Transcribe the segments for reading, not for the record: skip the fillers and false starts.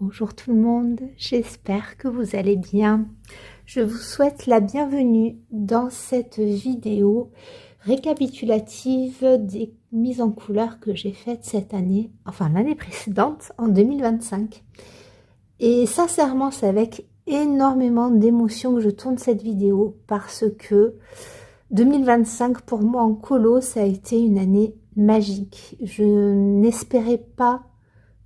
Bonjour tout le monde, j'espère que vous allez bien. Je vous souhaite la bienvenue dans cette vidéo récapitulative des mises en couleur que j'ai faites cette année, enfin l'année précédente, en 2025. Et sincèrement, c'est avec énormément d'émotion que je tourne cette vidéo parce que 2025 pour moi en colo, ça a été une année magique. Je n'espérais pas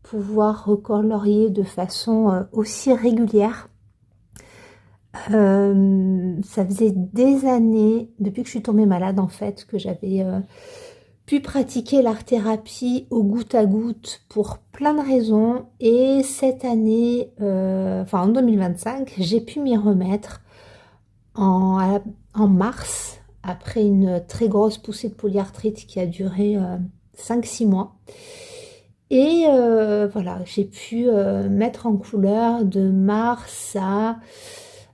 pouvoir recolorier de façon aussi régulière. Ça faisait des années, depuis que je suis tombée malade en fait, que j'avais pu pratiquer l'art-thérapie au goutte à goutte pour plein de raisons. Et cette année, en 2025, j'ai pu m'y remettre en mars, après une très grosse poussée de polyarthrite qui a duré 5-6 mois. Et voilà, j'ai pu mettre en couleur de mars à...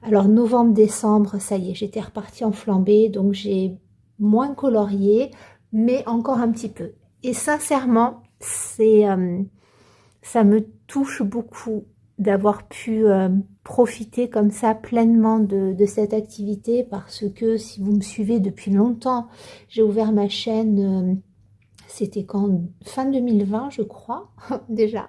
Alors novembre-décembre, ça y est, j'étais repartie en flambée, donc j'ai moins colorié, mais encore un petit peu. Et sincèrement, ça me touche beaucoup d'avoir pu profiter comme ça pleinement de cette activité, parce que si vous me suivez depuis longtemps, j'ai ouvert ma chaîne... C'était quand fin 2020 je crois déjà,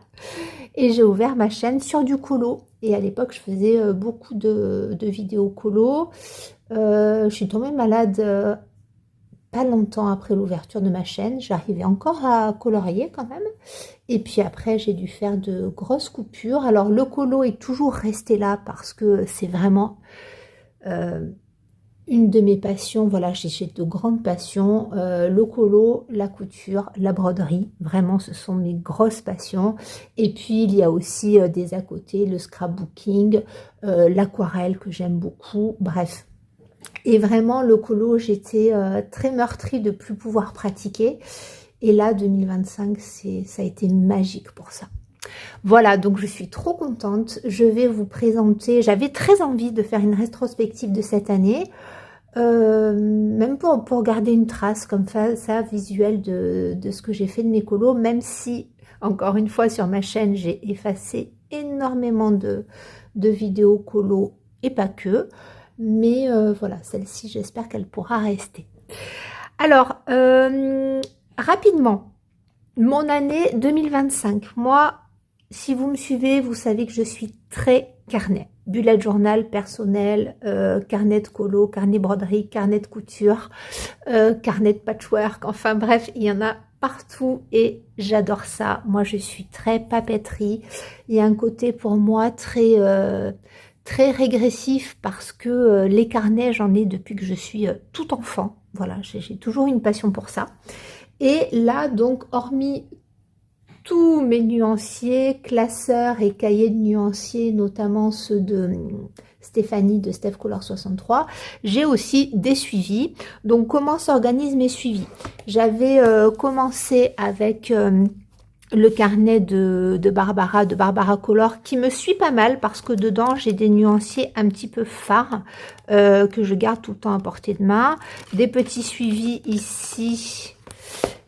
et j'ai ouvert ma chaîne sur du colo, et à l'époque je faisais beaucoup de vidéos colo. Je suis tombée malade pas longtemps après l'ouverture de ma chaîne, j'arrivais encore à colorier quand même, et puis après j'ai dû faire de grosses coupures. Alors le colo est toujours resté là parce que c'est vraiment une de mes passions. Voilà, j'ai de grandes passions, le colo, la couture, la broderie, vraiment ce sont mes grosses passions. Et puis il y a aussi des à côté, le scrapbooking, l'aquarelle que j'aime beaucoup, bref. Et vraiment le colo, j'étais très meurtrie de plus pouvoir pratiquer, et là 2025 ça a été magique pour ça. Voilà, donc je suis trop contente. Je vais vous présenter, j'avais très envie de faire une rétrospective de cette année, même pour garder une trace comme ça visuelle de ce que j'ai fait de mes colos, même si, encore une fois, sur ma chaîne, j'ai effacé énormément de vidéos colos et pas que. Mais voilà, celle-ci, j'espère qu'elle pourra rester. Alors, rapidement, mon année 2025. Moi, si vous me suivez, vous savez que je suis très carnet. Bullet journal personnel, carnet de colo, carnet broderie, carnet de couture, carnet de patchwork, enfin bref, il y en a partout et j'adore ça. Moi, je suis très papeterie. Il y a un côté pour moi très régressif parce que les carnets, j'en ai depuis que je suis tout enfant. Voilà, j'ai toujours une passion pour ça. Et là, donc, hormis tous mes nuanciers, classeurs et cahiers de nuanciers, notamment ceux de Stéphanie de Steph Color 63, j'ai aussi des suivis. Donc comment s'organisent mes suivis? J'avais commencé avec le carnet de Barbara Color, qui me suit pas mal parce que dedans j'ai des nuanciers un petit peu phares que je garde tout le temps à portée de main. Des petits suivis ici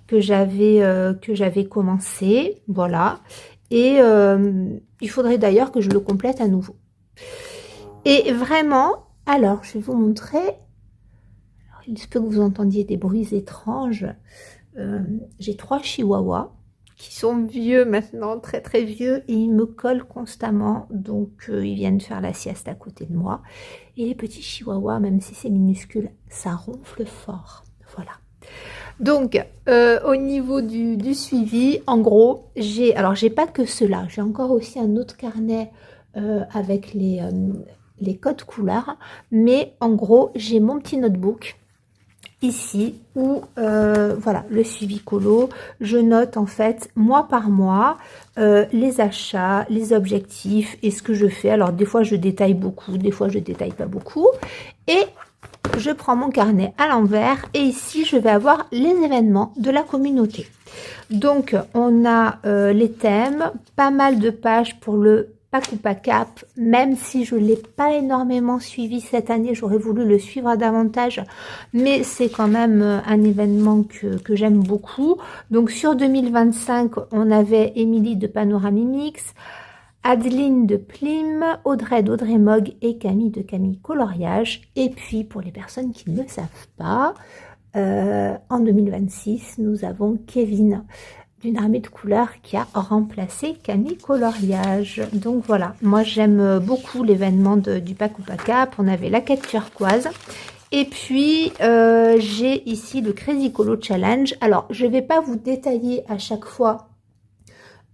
que j'avais commencé, voilà. Et il faudrait d'ailleurs que je le complète à nouveau. Et vraiment, alors je vais vous montrer. Alors, il se peut que vous entendiez des bruits étranges. J'ai 3 chihuahuas qui sont vieux maintenant, très très vieux, et ils me collent constamment, donc ils viennent faire la sieste à côté de moi. Et les petits chihuahuas, même si c'est minuscule, ça ronfle fort, voilà. Donc, au niveau du suivi, en gros, j'ai pas que cela, j'ai encore aussi un autre carnet avec les codes couleurs, mais en gros, j'ai mon petit notebook ici où, voilà, le suivi colo, je note en fait, mois par mois, les achats, les objectifs et ce que je fais. Alors, des fois, je détaille beaucoup, des fois, je détaille pas beaucoup, et je prends mon carnet à l'envers et ici je vais avoir les événements de la communauté. Donc on a les thèmes, pas mal de pages pour le pack ou pas cap, même si je ne l'ai pas énormément suivi cette année, j'aurais voulu le suivre davantage, mais c'est quand même un événement que j'aime beaucoup. Donc sur 2025, on avait Émilie de Panoramimix, Adeline de Plim, Audrey d'Audrey Mogg et Camille de Camille Coloriage. Et puis, pour les personnes qui ne le savent pas, en 2026, nous avons Kevin d'une armée de couleurs qui a remplacé Camille Coloriage. Donc voilà, moi j'aime beaucoup l'événement du Pack ou Pack Up. On avait la quête turquoise. Et puis, j'ai ici le Crazy Colo Challenge. Alors, je ne vais pas vous détailler à chaque fois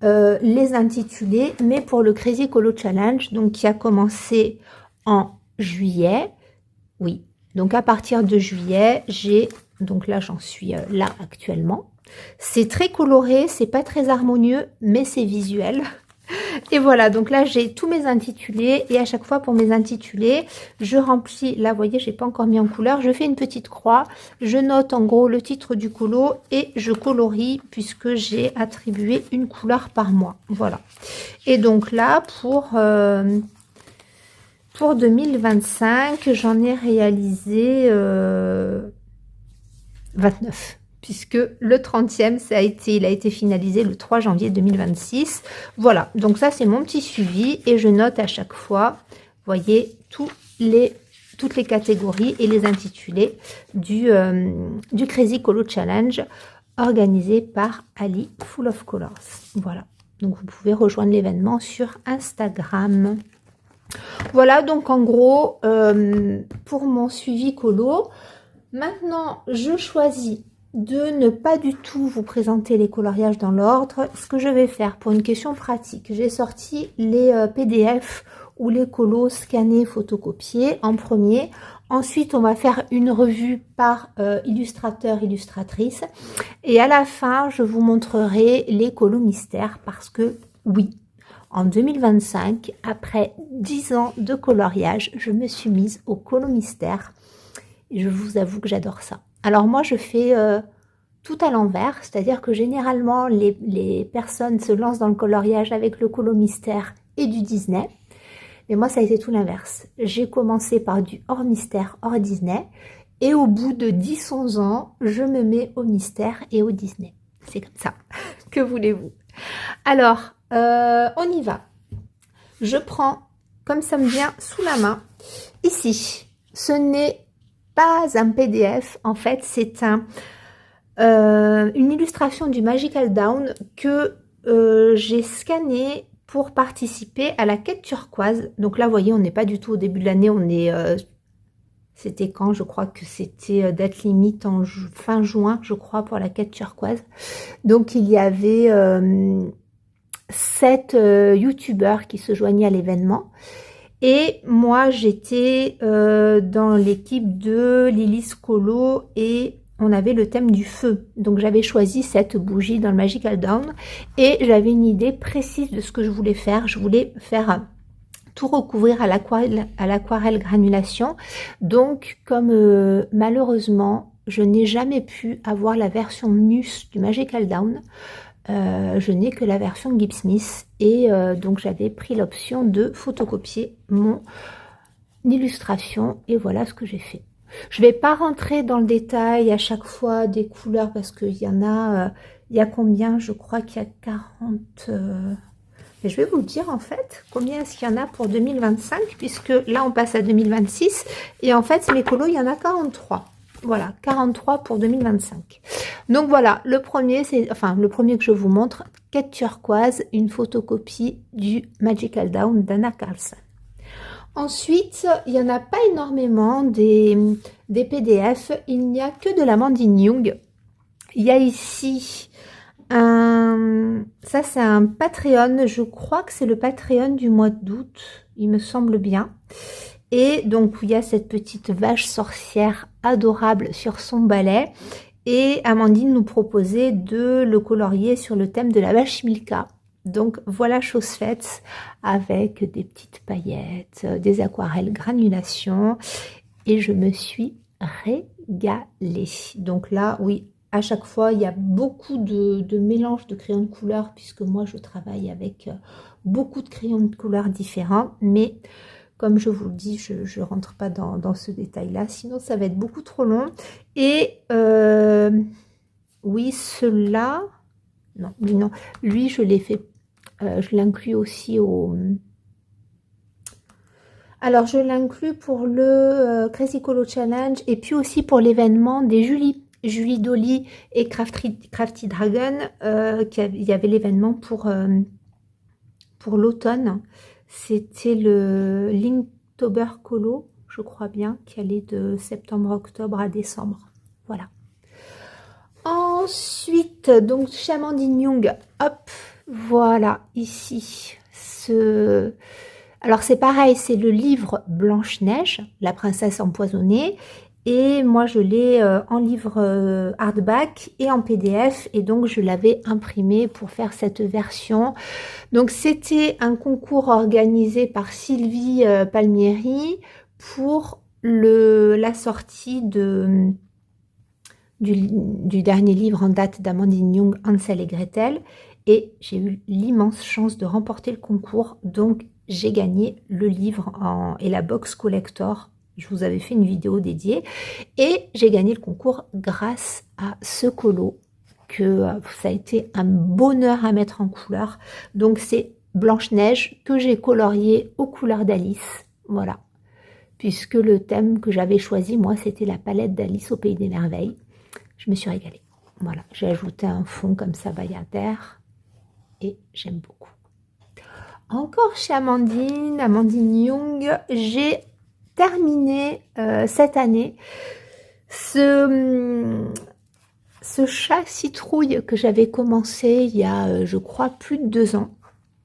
les intitulés, mais pour le Crazy Colo Challenge, donc qui a commencé en juillet, oui, donc à partir de juillet, j'ai, donc là j'en suis là actuellement, c'est très coloré, c'est pas très harmonieux, mais c'est visuel. Et voilà, donc là j'ai tous mes intitulés et à chaque fois pour mes intitulés, je remplis, là vous voyez j'ai pas encore mis en couleur, je fais une petite croix, je note en gros le titre du colo et je colorie puisque j'ai attribué une couleur par mois, voilà. Et donc là pour 2025, j'en ai réalisé 29. Puisque le 30e, il a été finalisé le 3 janvier 2026. Voilà, donc ça c'est mon petit suivi et je note à chaque fois, vous voyez, toutes les catégories et les intitulés du Crazy Colo Challenge organisé par Ali Full of Colors. Voilà, donc vous pouvez rejoindre l'événement sur Instagram. Voilà, donc en gros, pour mon suivi colo, maintenant je choisis de ne pas du tout vous présenter les coloriages dans l'ordre. Ce que je vais faire pour une question pratique, j'ai sorti les PDF ou les colos scannés, photocopiés en premier. Ensuite, on va faire une revue par illustrateur, illustratrice. Et à la fin, je vous montrerai les colos mystères parce que oui, en 2025, après 10 ans de coloriage, je me suis mise au colo mystère. Et je vous avoue que j'adore ça. Alors moi, je fais tout à l'envers, c'est-à-dire que généralement, les personnes se lancent dans le coloriage avec le colo mystère et du Disney. Mais moi, ça a été tout l'inverse. J'ai commencé par du hors mystère, hors Disney. Et au bout de 10-11 ans, je me mets au mystère et au Disney. C'est comme ça. Que voulez-vous? Alors, on y va. Je prends, comme ça me vient sous la main, ici. Ce n'est pas un PDF, en fait, c'est une illustration du Magical Down que j'ai scanné pour participer à la quête turquoise. Donc là, vous voyez, on n'est pas du tout au début de l'année, on est... c'était quand? Je crois que c'était date limite en fin juin, je crois, pour la quête turquoise. Donc il y avait 7 youtubeurs qui se joignaient à l'événement. Et moi, j'étais dans l'équipe de Lily's Colo et on avait le thème du feu. Donc, j'avais choisi cette bougie dans le Magical Down et j'avais une idée précise de ce que je voulais faire. Je voulais faire tout recouvrir à l'aquarelle granulation. Donc, comme malheureusement, je n'ai jamais pu avoir la version Mus du Magical Down, je n'ai que la version Gibbs Smith et donc j'avais pris l'option de photocopier mon illustration et voilà ce que j'ai fait. Je ne vais pas rentrer dans le détail à chaque fois des couleurs parce qu'il y en a, il y a combien? Je crois qu'il y a 40... Mais je vais vous dire en fait combien est-ce qu'il y en a pour 2025 puisque là on passe à 2026 et en fait mes colos il y en a 43. Voilà, 43 pour 2025. Donc voilà, le premier, le premier que je vous montre, quête turquoise, une photocopie du Magical Down d'Anna Carlson. Ensuite, il n'y en a pas énormément des PDF, il n'y a que de l'Amandine Young. Il y a ici ça c'est un Patreon, je crois que c'est le Patreon du mois d'août, il me semble bien. Et donc, il y a cette petite vache sorcière adorable sur son balai. Et Amandine nous proposait de le colorier sur le thème de la vache Milka. Donc, voilà chose faite avec des petites paillettes, des aquarelles granulation. Et je me suis régalée. Donc là, oui, à chaque fois, il y a beaucoup de mélange de crayons de couleur puisque moi, je travaille avec beaucoup de crayons de couleur différents. Mais... comme je vous le dis, je ne rentre pas dans ce détail-là, sinon ça va être beaucoup trop long. Et oui, ceux-là, non, lui je l'ai fait Je l'inclus aussi au... Alors, je l'inclus pour le Crazy Colo Challenge et puis aussi pour l'événement des Julie Dolly et Crafty Dragon. Il y avait l'événement pour l'automne. C'était le Linktober Colo, je crois bien, qui allait de septembre-octobre à décembre. Voilà. Ensuite, donc chez Amandine Young, hop, voilà, ici, alors c'est pareil, c'est le livre Blanche-Neige, la princesse empoisonnée, et moi je l'ai en livre hardback et en PDF, et donc je l'avais imprimé pour faire cette version. Donc c'était un concours organisé par Sylvie Palmieri pour la sortie du dernier livre en date d'Amandine Young, Hansel et Gretel, et j'ai eu l'immense chance de remporter le concours, donc j'ai gagné le livre et la box collector. Je vous avais fait une vidéo dédiée, et j'ai gagné le concours grâce à ce colo, que ça a été un bonheur à mettre en couleur. Donc c'est Blanche-Neige que j'ai colorié aux couleurs d'Alice, voilà, puisque le thème que j'avais choisi, moi, c'était la palette d'Alice au Pays des Merveilles. Je me suis régalée. Voilà, j'ai ajouté un fond comme ça, Bayadère, et j'aime beaucoup. Encore chez Amandine Young, j'ai terminé cette année ce chat citrouille que j'avais commencé il y a, je crois, plus de 2 ans.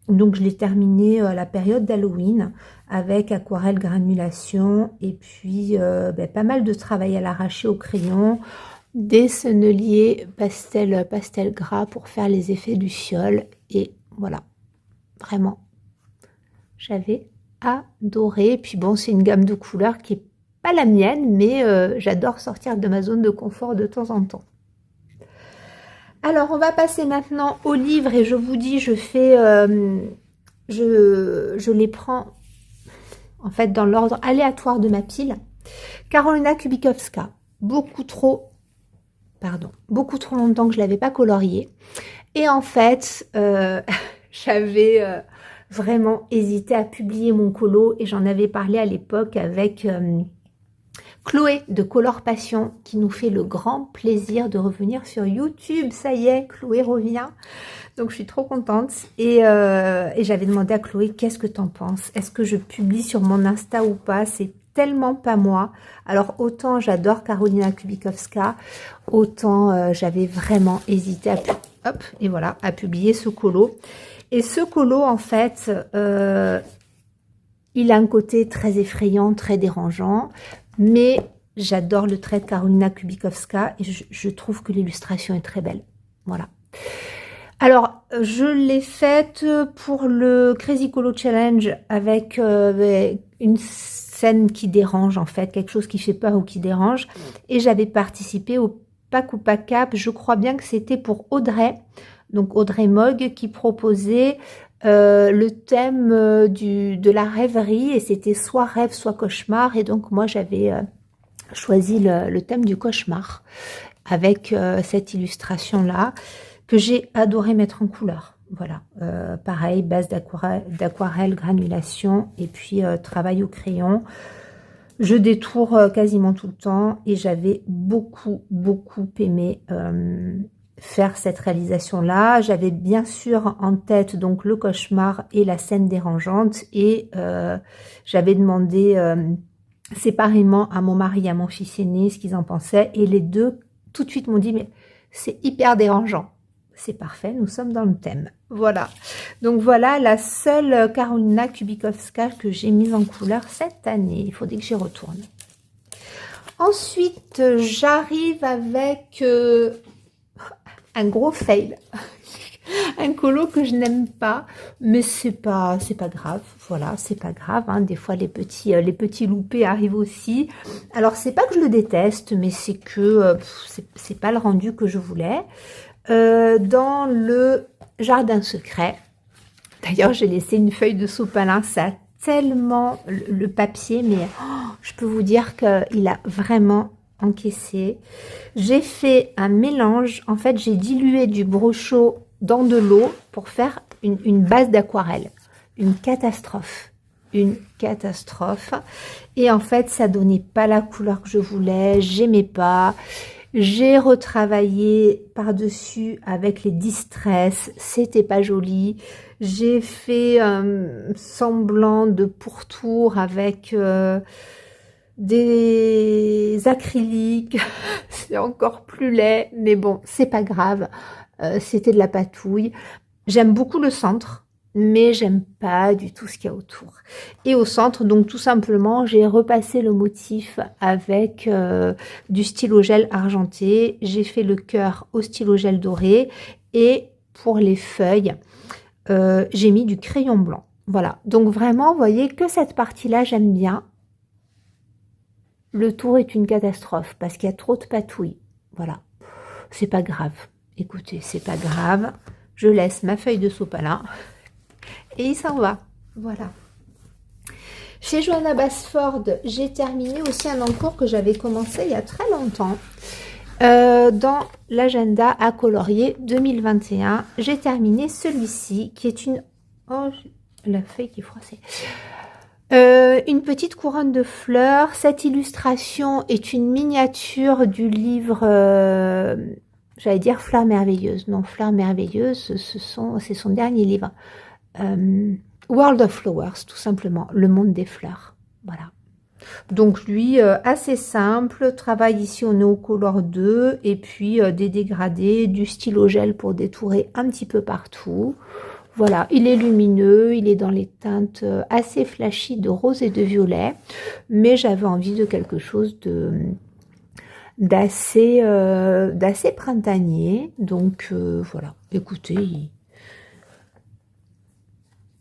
Donc je l'ai terminé à la période d'Halloween avec aquarelle granulation et puis pas mal de travail à l'arraché au crayon, des senneliers pastel gras pour faire les effets du ciel, et voilà, vraiment j'avais adoré. Puis bon, c'est une gamme de couleurs qui est pas la mienne, mais j'adore sortir de ma zone de confort de temps en temps. Alors on va passer maintenant aux livres, et je vous dis, je fais je les prends en fait dans l'ordre aléatoire de ma pile. Karolina Kubikowska, beaucoup trop longtemps que je l'avais pas colorié, et en fait j'avais vraiment hésité à publier mon colo, et j'en avais parlé à l'époque avec Chloé de Color Passion, qui nous fait le grand plaisir de revenir sur YouTube. Ça y est, Chloé revient, donc je suis trop contente, et j'avais demandé à Chloé, qu'est-ce que t'en penses, est-ce que je publie sur mon Insta ou pas? C'est tellement pas moi. Alors autant j'adore Karolina Kubikowska, autant j'avais vraiment hésité à publier ce colo. Et ce colo, en fait, il a un côté très effrayant, très dérangeant, mais j'adore le trait de Karolina Kubikowska, et je trouve que l'illustration est très belle. Voilà. Alors, je l'ai faite pour le Crazy Colo Challenge avec une scène qui dérange, en fait, quelque chose qui fait peur ou qui dérange, et j'avais participé au Pack ou Pack Cap, je crois bien que c'était pour Audrey, donc Audrey Mogg, qui proposait le thème de la rêverie, et c'était soit rêve, soit cauchemar, et donc moi j'avais choisi le thème du cauchemar avec cette illustration-là, que j'ai adoré mettre en couleur. Voilà, pareil, base d'aquarelle, granulation, et puis travail au crayon. Je détourne quasiment tout le temps, et j'avais beaucoup aimé faire cette réalisation-là. J'avais bien sûr en tête donc le cauchemar et la scène dérangeante, et j'avais demandé séparément à mon mari et à mon fils aîné ce qu'ils en pensaient, et les deux tout de suite m'ont dit, mais c'est hyper dérangeant. C'est parfait, nous sommes dans le thème. Voilà. Donc voilà la seule Karolina Kubikowska que j'ai mise en couleur cette année. Il faudrait que j'y retourne. Ensuite, j'arrive avec un gros fail. Un colo que je n'aime pas, mais c'est pas grave. Voilà, c'est pas grave, hein. Des fois les petits loupés arrivent aussi. Alors c'est pas que je le déteste, mais c'est que c'est pas le rendu que je voulais. Dans le jardin secret, d'ailleurs j'ai laissé une feuille de sopalin, ça a tellement le papier, mais je peux vous dire qu'il a vraiment encaissé. J'ai fait un mélange, en fait j'ai dilué du brochot dans de l'eau pour faire une base d'aquarelle. Une catastrophe. Une catastrophe. Et en fait, ça donnait pas la couleur que je voulais, j'aimais pas. J'ai retravaillé par-dessus avec les distress, c'était pas joli. J'ai fait semblant de pourtour avec des acryliques, c'est encore plus laid, mais bon, c'est pas grave, c'était de la patouille. J'aime beaucoup le centre, mais j'aime pas du tout ce qu'il y a autour. Et au centre, donc tout simplement, j'ai repassé le motif avec du stylo gel argenté. J'ai fait le cœur au stylo gel doré. Et pour les feuilles, j'ai mis du crayon blanc. Voilà. Donc vraiment, vous voyez que cette partie-là, j'aime bien. Le tour est une catastrophe parce qu'il y a trop de patouilles. Voilà. C'est pas grave. Écoutez, c'est pas grave. Je laisse ma feuille de sopalin. Et il s'en va. Voilà. Chez Johanna Basford, j'ai terminé aussi un encours que j'avais commencé il y a très longtemps. Dans l'agenda à colorier 2021, j'ai terminé celui-ci qui est une... Oh, la feuille qui est froissée. Une petite couronne de fleurs. Cette illustration est une miniature du livre... j'allais dire Fleurs merveilleuses. Non, Fleurs merveilleuses, c'est son dernier livre. World of Flowers, tout simplement, le monde des fleurs. Voilà. Donc lui, assez simple, travail ici au Neocolor 2 et puis des dégradés, du stylo gel pour détourer un petit peu partout. Voilà, il est lumineux, il est dans les teintes assez flashy de rose et de violet, mais j'avais envie de quelque chose d'assez printanier. Donc voilà, écoutez,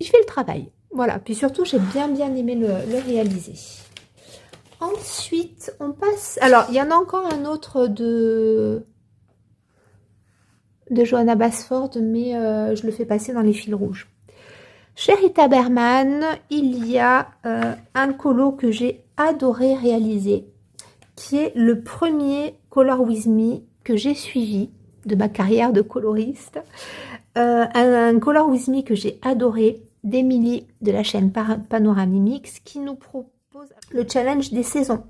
il fait le travail. Voilà, puis surtout, j'ai bien aimé le réaliser. Ensuite, on passe... Alors, il y en a encore un autre de Johanna Basford, mais je le fais passer dans les fils rouges. Chez Rita Berman, il y a un colo que j'ai adoré réaliser, qui est le premier Color With Me que j'ai suivi de ma carrière de coloriste. Un Color With Me que j'ai adoré, d'Emilie de la chaîne Panoramimix, qui nous propose le challenge des saisons.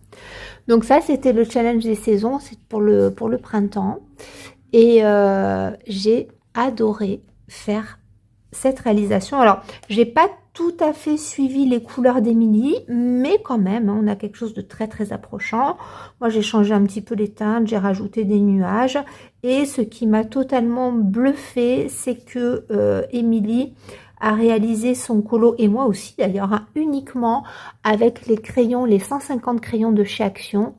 Donc ça, c'était le challenge des saisons, c'est pour le printemps. Et j'ai adoré faire cette réalisation. Alors, j'ai pas tout à fait suivi les couleurs d'Emilie, mais quand même, hein, on a quelque chose de très approchant. Moi, j'ai changé un petit peu les teintes, j'ai rajouté des nuages. Et ce qui m'a totalement bluffé, c'est que Emilie a réalisé son colo, et moi aussi d'ailleurs, hein, uniquement avec les crayons, les 150 crayons de chez Action,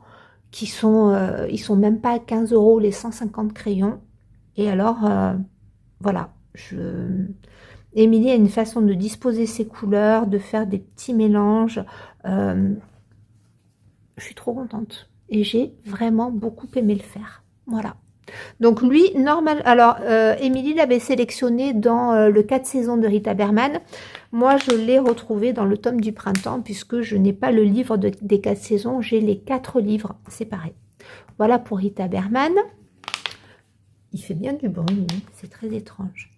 qui sont, ils sont même pas à 15 € les 150 crayons. Et alors, voilà, Emilie a une façon de disposer ses couleurs, de faire des petits mélanges. Je suis trop contente. Et j'ai vraiment beaucoup aimé le faire. Voilà. Donc lui, normal. Alors, Emilie l'avait sélectionné dans le 4 saisons de Rita Berman. Moi, je l'ai retrouvé dans le tome du printemps, puisque je n'ai pas le livre des 4 saisons, j'ai les 4 livres séparés. Voilà pour Rita Berman. Il fait bien du bruit, hein, c'est très étrange.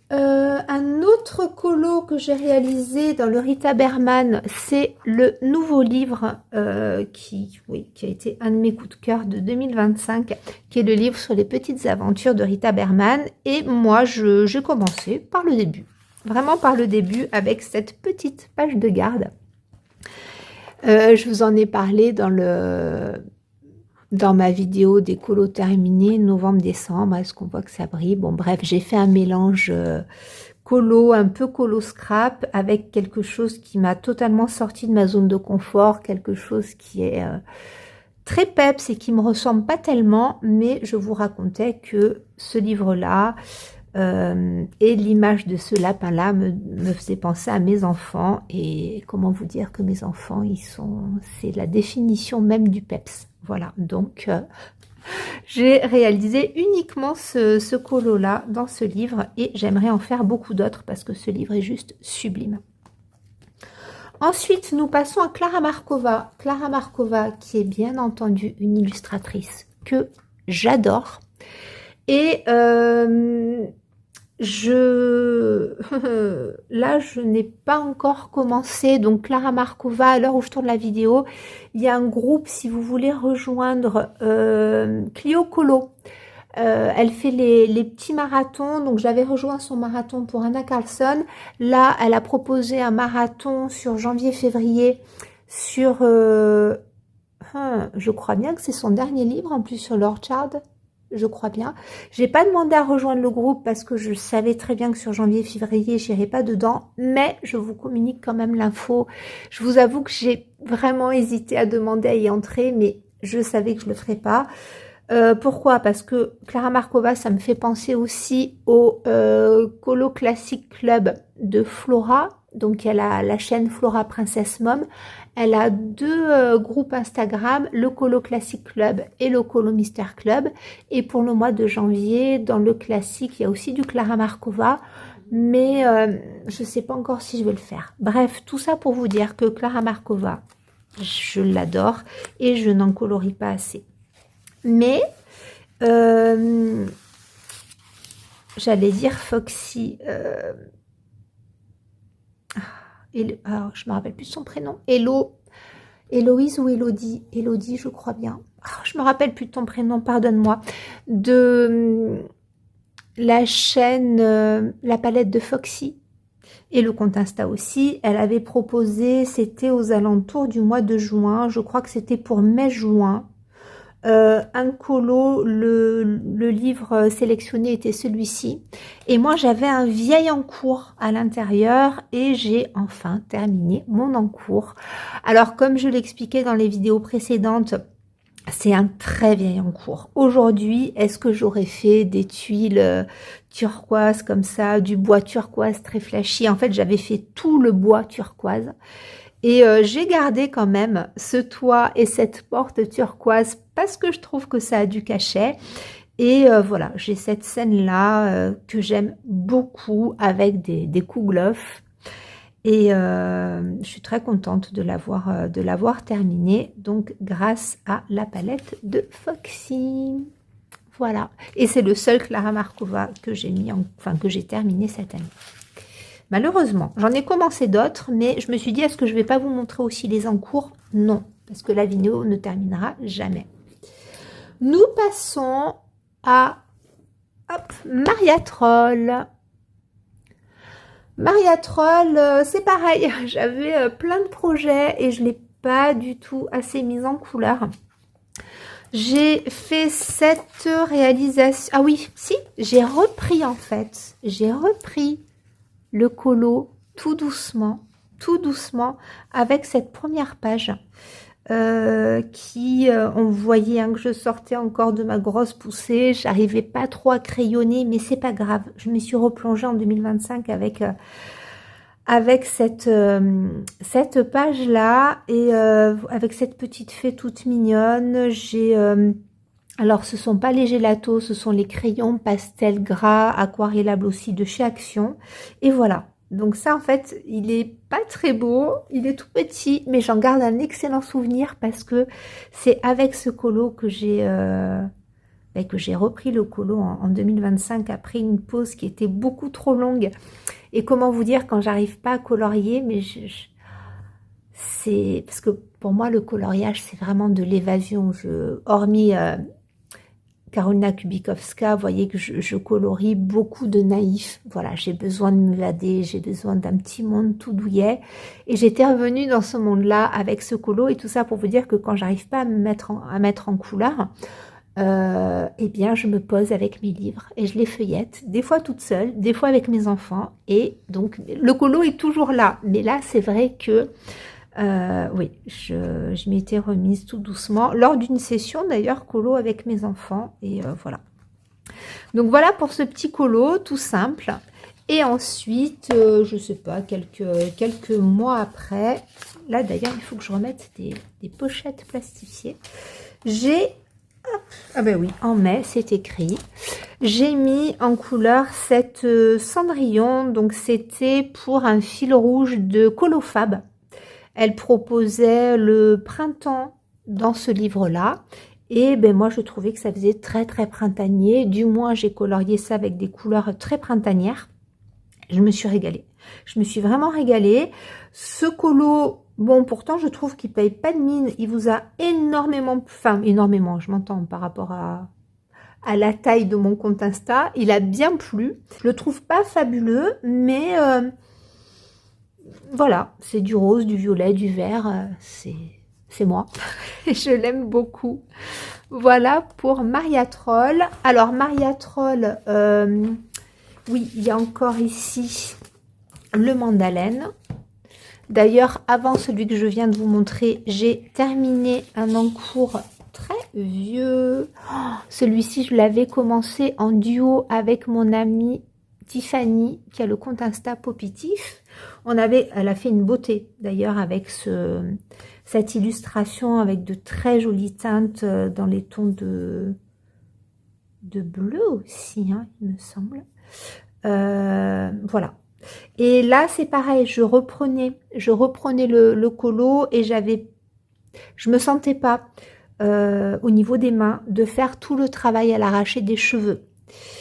Un autre colo que j'ai réalisé dans le Rita Berman, c'est le nouveau livre qui a été un de mes coups de cœur de 2025, qui est le livre sur les petites aventures de Rita Berman. Et moi, j'ai commencé par le début, vraiment par le début, avec cette petite page de garde. Je vous en ai parlé dans ma vidéo des colos terminés, novembre-décembre. Est-ce qu'on voit que ça brille? Bon, bref, j'ai fait un mélange colo, un peu colo scrap, avec quelque chose qui m'a totalement sorti de ma zone de confort, quelque chose qui est très peps et qui me ressemble pas tellement, mais je vous racontais que ce livre-là et l'image de ce lapin-là me faisait penser à mes enfants. Et comment vous dire que mes enfants, c'est la définition même du peps. Voilà, donc j'ai réalisé uniquement ce colo-là dans ce livre et j'aimerais en faire beaucoup d'autres parce que ce livre est juste sublime. Ensuite, nous passons à Klara Markova. Klara Markova, qui est bien entendu une illustratrice que j'adore. Et là, je n'ai pas encore commencé. Donc, Clara Markova, à l'heure où je tourne la vidéo, il y a un groupe, si vous voulez rejoindre Clio Colo. Elle fait les petits marathons. Donc, j'avais rejoint son marathon pour Anna Carlson. Là, elle a proposé un marathon sur janvier-février sur... je crois bien que c'est son dernier livre, en plus, sur l'Orchard. Je crois bien. J'ai pas demandé à rejoindre le groupe parce que je savais très bien que sur janvier-février, j'irai pas dedans, mais je vous communique quand même l'info. Je vous avoue que j'ai vraiment hésité à demander à y entrer, mais je savais que je le ferais pas. Pourquoi? Parce que Clara Markova, ça me fait penser aussi au Colo Classic Club de Flora. Donc, elle a la chaîne Flora Princess Mom. Elle a deux groupes Instagram, le Colo Classic Club et le Colo Mister Club. Et pour le mois de janvier, dans le classique, il y a aussi du Clara Markova. Mais je ne sais pas encore si je vais le faire. Bref, tout ça pour vous dire que Clara Markova, je l'adore et je n'en colorie pas assez. Mais, j'allais dire Foxy. Alors, je me rappelle plus son prénom. Héloïse ou Élodie? Élodie, je crois bien. Je me rappelle plus de ton prénom, pardonne-moi. De la chaîne La Palette de Foxy. Et le compte Insta aussi. Elle avait proposé, c'était aux alentours du mois de juin. Je crois que c'était pour mai-juin. Un colo, le livre sélectionné était celui-ci. Et moi, j'avais un vieil encours à l'intérieur et j'ai enfin terminé mon encours. Alors, comme je l'expliquais dans les vidéos précédentes, c'est un très vieil encours. Aujourd'hui, est-ce que j'aurais fait des tuiles turquoise comme ça, du bois turquoise très flashy? En fait, j'avais fait tout le bois turquoise. Et j'ai gardé quand même ce toit et cette porte turquoise parce que je trouve que ça a du cachet. Et voilà, j'ai cette scène-là que j'aime beaucoup avec des kouglof. Et je suis très contente de l'avoir terminée, donc grâce à la palette de Foxy. Voilà. Et c'est le seul Clara Markova que j'ai que j'ai terminé cette année. Malheureusement, j'en ai commencé d'autres, mais je me suis dit, est-ce que je ne vais pas vous montrer aussi les encours? Non, parce que la vidéo ne terminera jamais. Nous passons à Maria Troll. Maria Troll, c'est pareil, j'avais plein de projets et je ne l'ai pas du tout assez mise en couleur. J'ai fait cette réalisation... Ah oui, si, j'ai repris en fait. J'ai repris le colo tout doucement avec cette première page qui on voyait que je sortais encore de ma grosse poussée, j'arrivais pas trop à crayonner, mais c'est pas grave, je me suis replongée en 2025 avec cette page là et avec cette petite fée toute mignonne. J'ai alors ce sont pas les gélatos, ce sont les crayons pastel gras aquarellables aussi de chez Action. Et voilà. Donc ça en fait, il est pas très beau, il est tout petit, mais j'en garde un excellent souvenir parce que c'est avec ce colo que j'ai repris le colo en 2025 après une pause qui était beaucoup trop longue. Et comment vous dire, quand j'arrive pas à colorier, mais c'est parce que pour moi le coloriage c'est vraiment de l'évasion. Hormis Karolina Kubikowska, vous voyez que je colorie beaucoup de naïfs. Voilà, j'ai besoin de m'évader, j'ai besoin d'un petit monde tout douillet. Et j'étais revenue dans ce monde-là avec ce colo et tout ça pour vous dire que quand j'arrive pas à mettre en couleur, eh bien je me pose avec mes livres et je les feuillette, des fois toute seule, des fois avec mes enfants. Et donc le colo est toujours là. Mais là, c'est vrai que oui, je m'étais remise tout doucement lors d'une session d'ailleurs colo avec mes enfants et voilà. Donc voilà pour ce petit colo tout simple. Et ensuite, je sais pas, quelques mois après, là d'ailleurs il faut que je remette des pochettes plastifiées. J'ai, ah ben oui, en mai c'est écrit, j'ai mis en couleur cette Cendrillon, donc c'était pour un fil rouge de Colofab. Elle proposait le printemps dans ce livre-là. Et ben moi, je trouvais que ça faisait très très printanier. Du moins, j'ai colorié ça avec des couleurs très printanières. Je me suis régalée. Je me suis vraiment régalée. Ce colo, bon, pourtant, je trouve qu'il paye pas de mine. Il vous a énormément, enfin, énormément, je m'entends par rapport à la taille de mon compte Insta. Il a bien plu. Je le trouve pas fabuleux, mais voilà, c'est du rose, du violet, du vert. C'est moi. Je l'aime beaucoup. Voilà pour Maria Troll. Alors, Maria Troll, oui, il y a encore ici le Mandalène. D'ailleurs, avant celui que je viens de vous montrer, j'ai terminé un encours très vieux. Oh, celui-ci, je l'avais commencé en duo avec mon amie Tiffany, qui a le compte Insta Popitif. Elle a fait une beauté, d'ailleurs, avec cette illustration, avec de très jolies teintes dans les tons de bleu aussi, hein, il me semble. Voilà. Et là, c'est pareil, je reprenais le colo et je me sentais pas au niveau des mains de faire tout le travail à l'arraché des cheveux.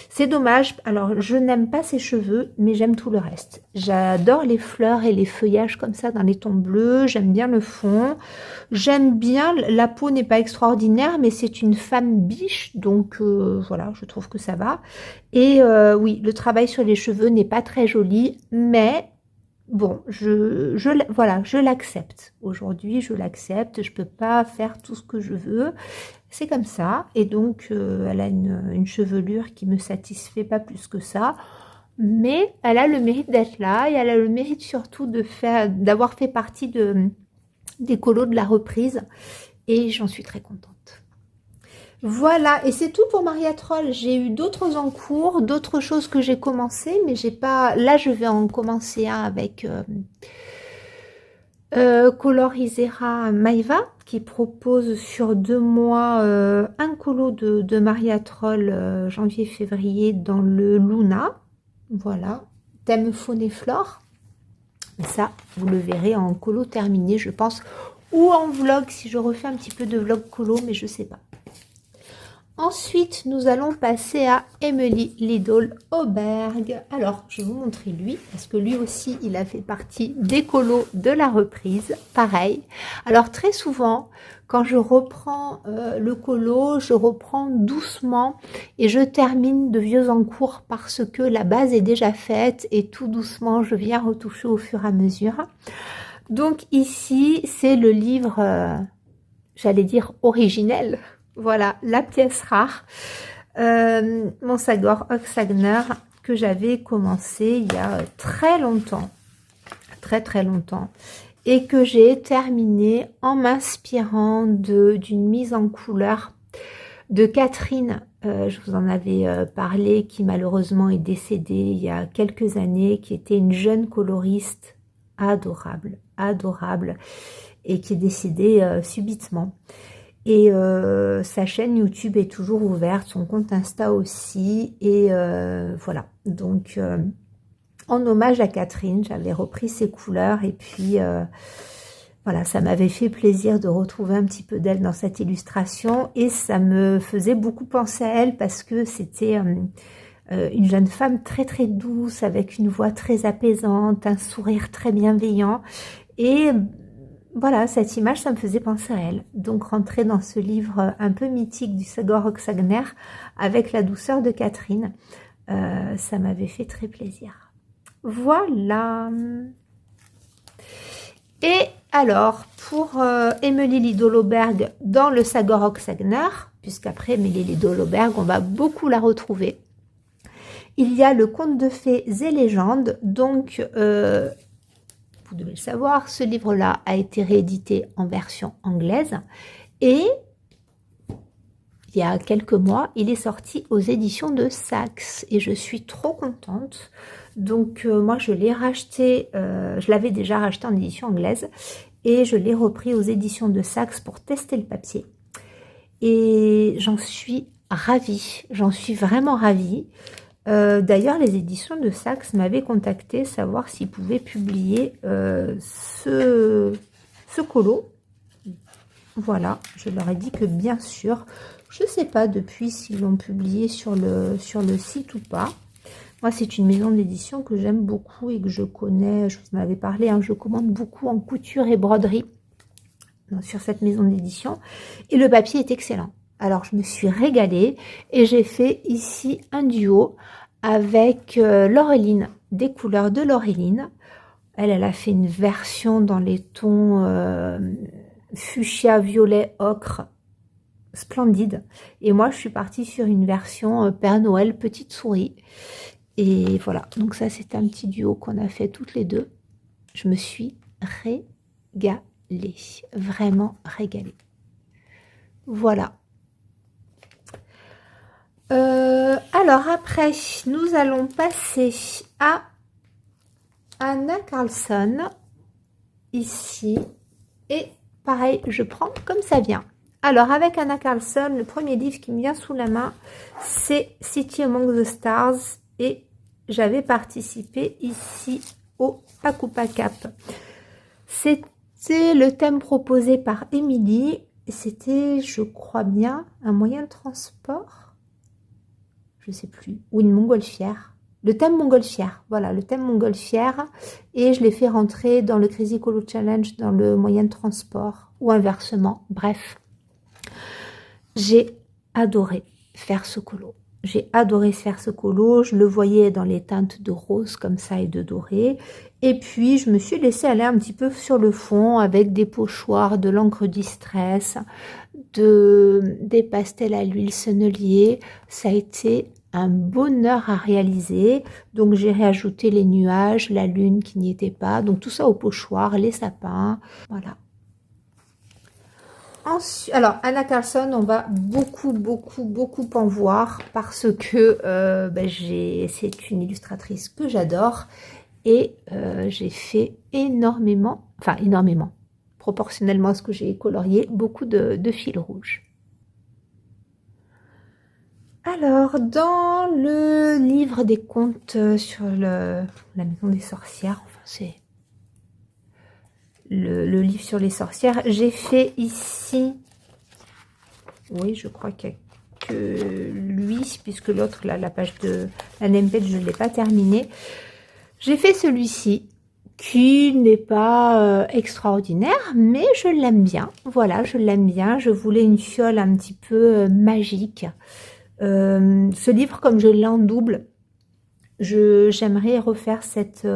C'est dommage. Alors, je n'aime pas ces cheveux, mais j'aime tout le reste. J'adore les fleurs et les feuillages comme ça dans les tons bleus. J'aime bien le fond. J'aime bien, la peau n'est pas extraordinaire, mais c'est une femme biche, donc voilà, je trouve que ça va. Et oui, le travail sur les cheveux n'est pas très joli, mais bon, voilà, je l'accepte. Aujourd'hui, je l'accepte. Je peux pas faire tout ce que je veux. C'est comme ça. Et donc, elle a une chevelure qui me satisfait pas plus que ça. Mais elle a le mérite d'être là et elle a le mérite surtout d'avoir fait partie des colos de la reprise. Et j'en suis très contente. Voilà, et c'est tout pour Maria Troll. J'ai eu d'autres en cours, d'autres choses que j'ai commencé, mais j'ai pas... Là, je vais en commencer un avec Colorisera Maeva, qui propose sur 2 mois un colo de Maria Troll janvier-février dans le Luna. Voilà, thème faune et flore. Ça, vous le verrez en colo terminé, je pense, ou en vlog, si je refais un petit peu de vlog colo, mais je sais pas. Ensuite, nous allons passer à Emily Lidl Auberg. Alors, je vais vous montrer lui, parce que lui aussi, il a fait partie des colos de la reprise. Pareil. Alors, très souvent, quand je reprends le colo, je reprends doucement et je termine de vieux en cours parce que la base est déjà faite et tout doucement, je viens retoucher au fur et à mesure. Donc ici, c'est le livre, j'allais dire originel. Voilà, la pièce rare, mon Sagor Oxagner, que j'avais commencé il y a très longtemps, très longtemps, et que j'ai terminé en m'inspirant d'une mise en couleur de Catherine, je vous en avais parlé, qui malheureusement est décédée il y a quelques années, qui était une jeune coloriste adorable, et qui est décédée subitement. Et sa chaîne YouTube est toujours ouverte, son compte Insta aussi. Et voilà, donc en hommage à Catherine, j'avais repris ses couleurs. Et puis voilà, ça m'avait fait plaisir de retrouver un petit peu d'elle dans cette illustration. Et ça me faisait beaucoup penser à elle parce que c'était une jeune femme très douce, avec une voix très apaisante, un sourire très bienveillant. Et voilà, cette image, ça me faisait penser à elle. Donc, rentrer dans ce livre un peu mythique du Sagor Oxagner avec la douceur de Catherine, ça m'avait fait très plaisir. Voilà. Et alors, pour Emily Lidl Auberg dans le Sagor Oxagner, puisqu'après Emily Lidl Auberg, on va beaucoup la retrouver, il y a le conte de fées et légendes, donc... vous devez le savoir, ce livre-là a été réédité en version anglaise et il y a quelques mois, il est sorti aux éditions de Saxe et je suis trop contente. Donc moi, je l'ai racheté, je l'avais déjà racheté en édition anglaise et je l'ai repris aux éditions de Saxe pour tester le papier. Et j'en suis ravie, j'en suis vraiment ravie. D'ailleurs, les éditions de Saxe m'avaient contacté savoir s'ils pouvaient publier ce colo. Voilà, je leur ai dit que bien sûr, je ne sais pas depuis s'ils l'ont publié sur le site ou pas. Moi, c'est une maison d'édition que j'aime beaucoup et que je connais, je vous en avais parlé, hein, je commande beaucoup en couture et broderie sur cette maison d'édition. Et le papier est excellent. Alors, je me suis régalée et j'ai fait ici un duo avec Laureline, des couleurs de Laureline. Elle a fait une version dans les tons fuchsia, violet, ocre, splendide. Et moi, je suis partie sur une version Père Noël, petite souris. Et voilà, donc ça, c'est un petit duo qu'on a fait toutes les deux. Je me suis régalée, vraiment régalée. Voilà. Alors après, nous allons passer à Anna Karlsson, ici. Et pareil, je prends comme ça vient. Alors, avec Anna Karlsson, le premier livre qui me vient sous la main, c'est City Among the Stars. Et j'avais participé ici au Akupa Cap. C'était le thème proposé par Émilie. C'était, je crois bien, un moyen de transport. Je ne sais plus. Ou une montgolfière. Le thème montgolfière. Voilà, le thème montgolfière. Et je l'ai fait rentrer dans le Crazy Colo Challenge, dans le moyen de transport. Ou inversement. Bref. J'ai adoré faire ce colo. J'ai adoré faire ce colo. Je le voyais dans les teintes de rose comme ça et de doré. Et puis, je me suis laissée aller un petit peu sur le fond avec des pochoirs, de l'encre distress, des pastels à l'huile sennelier. Ça a été un bonheur à réaliser. Donc, j'ai réajouté les nuages, la lune qui n'y était pas. Donc, tout ça au pochoir, les sapins. Voilà. Ensuite, alors, Anna Karlsson, on va beaucoup en voir parce que c'est une illustratrice que j'adore et j'ai fait énormément, proportionnellement à ce que j'ai colorié, beaucoup de fils rouges. Alors, dans le livre des contes sur la maison des sorcières, enfin c'est le livre sur les sorcières, j'ai fait ici, oui, je crois qu'il n'y a que lui, puisque l'autre, là, la page de la name page, je ne l'ai pas terminé. J'ai fait celui-ci, qui n'est pas extraordinaire, mais je l'aime bien. Voilà, je l'aime bien. Je voulais une fiole un petit peu magique. Ce livre, comme je l'ai en double, j'aimerais refaire cette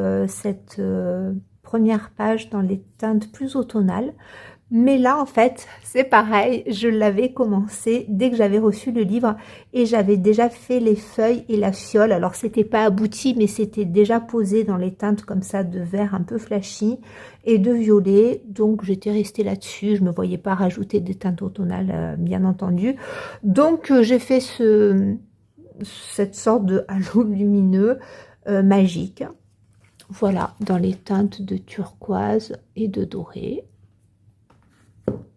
première page dans les teintes plus automnales. Mais là, en fait, c'est pareil, je l'avais commencé dès que j'avais reçu le livre et j'avais déjà fait les feuilles et la fiole. Alors, c'était pas abouti, mais c'était déjà posé dans les teintes comme ça de vert un peu flashy et de violet. Donc, j'étais restée là-dessus. Je me voyais pas rajouter des teintes automnales, bien entendu. Donc, j'ai fait cette sorte de halo lumineux magique. Voilà, dans les teintes de turquoise et de doré.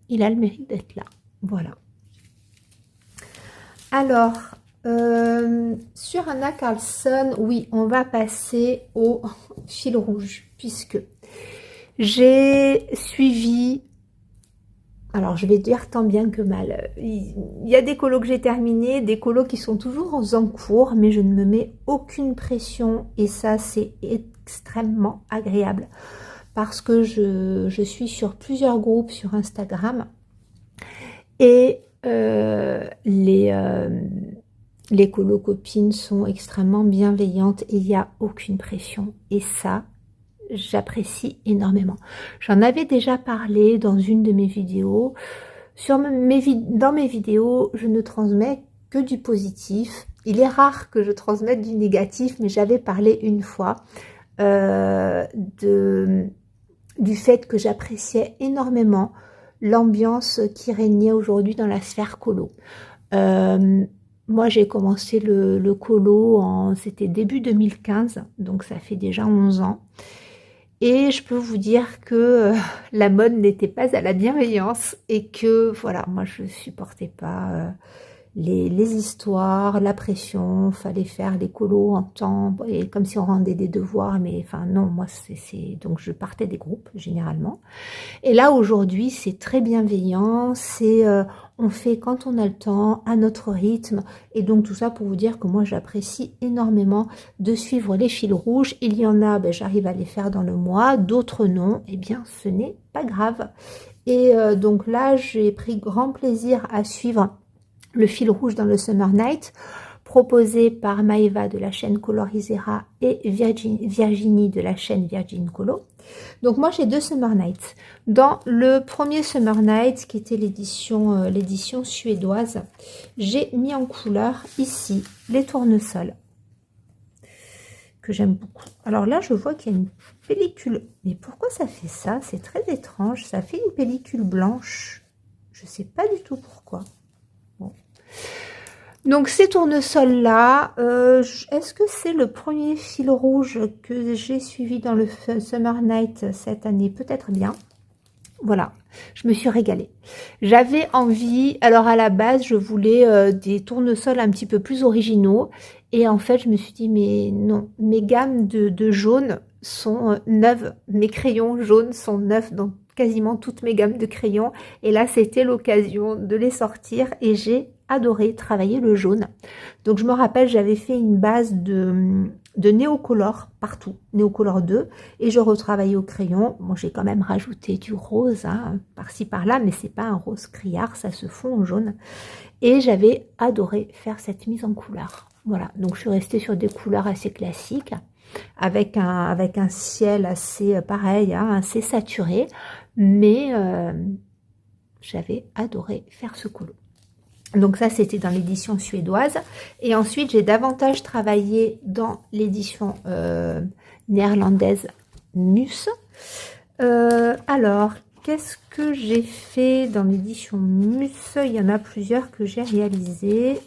Il a le mérite d'être là. Voilà. Alors, sur Anna Karlsson, oui, on va passer au fil rouge, puisque j'ai suivi, alors je vais dire tant bien que mal, il y a des colos que j'ai terminés, des colos qui sont toujours en cours, mais je ne me mets aucune pression, et ça, c'est extrêmement agréable. Parce que je suis sur plusieurs groupes sur Instagram et les colo-copines sont extrêmement bienveillantes et il n'y a aucune pression. Et ça, j'apprécie énormément. J'en avais déjà parlé dans une de mes vidéos. Dans mes vidéos, je ne transmets que du positif. Il est rare que je transmette du négatif, mais j'avais parlé une fois du fait que j'appréciais énormément l'ambiance qui régnait aujourd'hui dans la sphère colo. Moi, j'ai commencé le colo, c'était début 2015, donc ça fait déjà 11 ans. Et je peux vous dire que la mode n'était pas à la bienveillance et que, voilà, moi, je ne supportais pas les histoires, la pression, fallait faire les colos en temps, et comme si on rendait des devoirs, mais enfin non, moi donc je partais des groupes généralement. Et là aujourd'hui c'est très bienveillant, c'est on fait quand on a le temps, à notre rythme, et donc tout ça pour vous dire que moi j'apprécie énormément de suivre les fils rouges. Il y en a, ben, j'arrive à les faire dans le mois, d'autres non, et bien ce n'est pas grave. Et donc là j'ai pris grand plaisir à suivre le fil rouge dans le Summer Night, proposé par Maëva de la chaîne Colorisera et Virginie de la chaîne Virgin Colo. Donc moi j'ai deux Summer Nights. Dans le premier Summer Night, qui était l'édition suédoise, j'ai mis en couleur ici les tournesols, que j'aime beaucoup. Alors là je vois qu'il y a une pellicule, mais pourquoi ça fait ça? C'est très étrange, ça fait une pellicule blanche, je sais pas du tout pourquoi. Bon. Donc ces tournesols là, est-ce que c'est le premier fil rouge que j'ai suivi dans le Summer Night cette année? Peut-être bien. Voilà, je me suis régalée. J'avais envie, alors à la base je voulais des tournesols un petit peu plus originaux, et en fait je me suis dit mais non, mes gammes de jaune sont neuves, mes crayons jaunes sont neufs dans quasiment toutes mes gammes de crayons, et là c'était l'occasion de les sortir et j'ai adoré travailler le jaune. Donc je me rappelle, j'avais fait une base de Néocolor partout, Néocolor 2, et je retravaillais au crayon. Bon, j'ai quand même rajouté du rose hein, par-ci par-là, mais c'est pas un rose criard, ça se fond au jaune. Et j'avais adoré faire cette mise en couleur. Voilà, donc je suis restée sur des couleurs assez classiques, avec un ciel assez pareil, hein, assez saturé, mais j'avais adoré faire ce colo. Donc ça, c'était dans l'édition suédoise. Et ensuite, j'ai davantage travaillé dans l'édition néerlandaise Mus. Alors, qu'est-ce que j'ai fait dans l'édition Mus? Il y en a plusieurs que j'ai réalisées.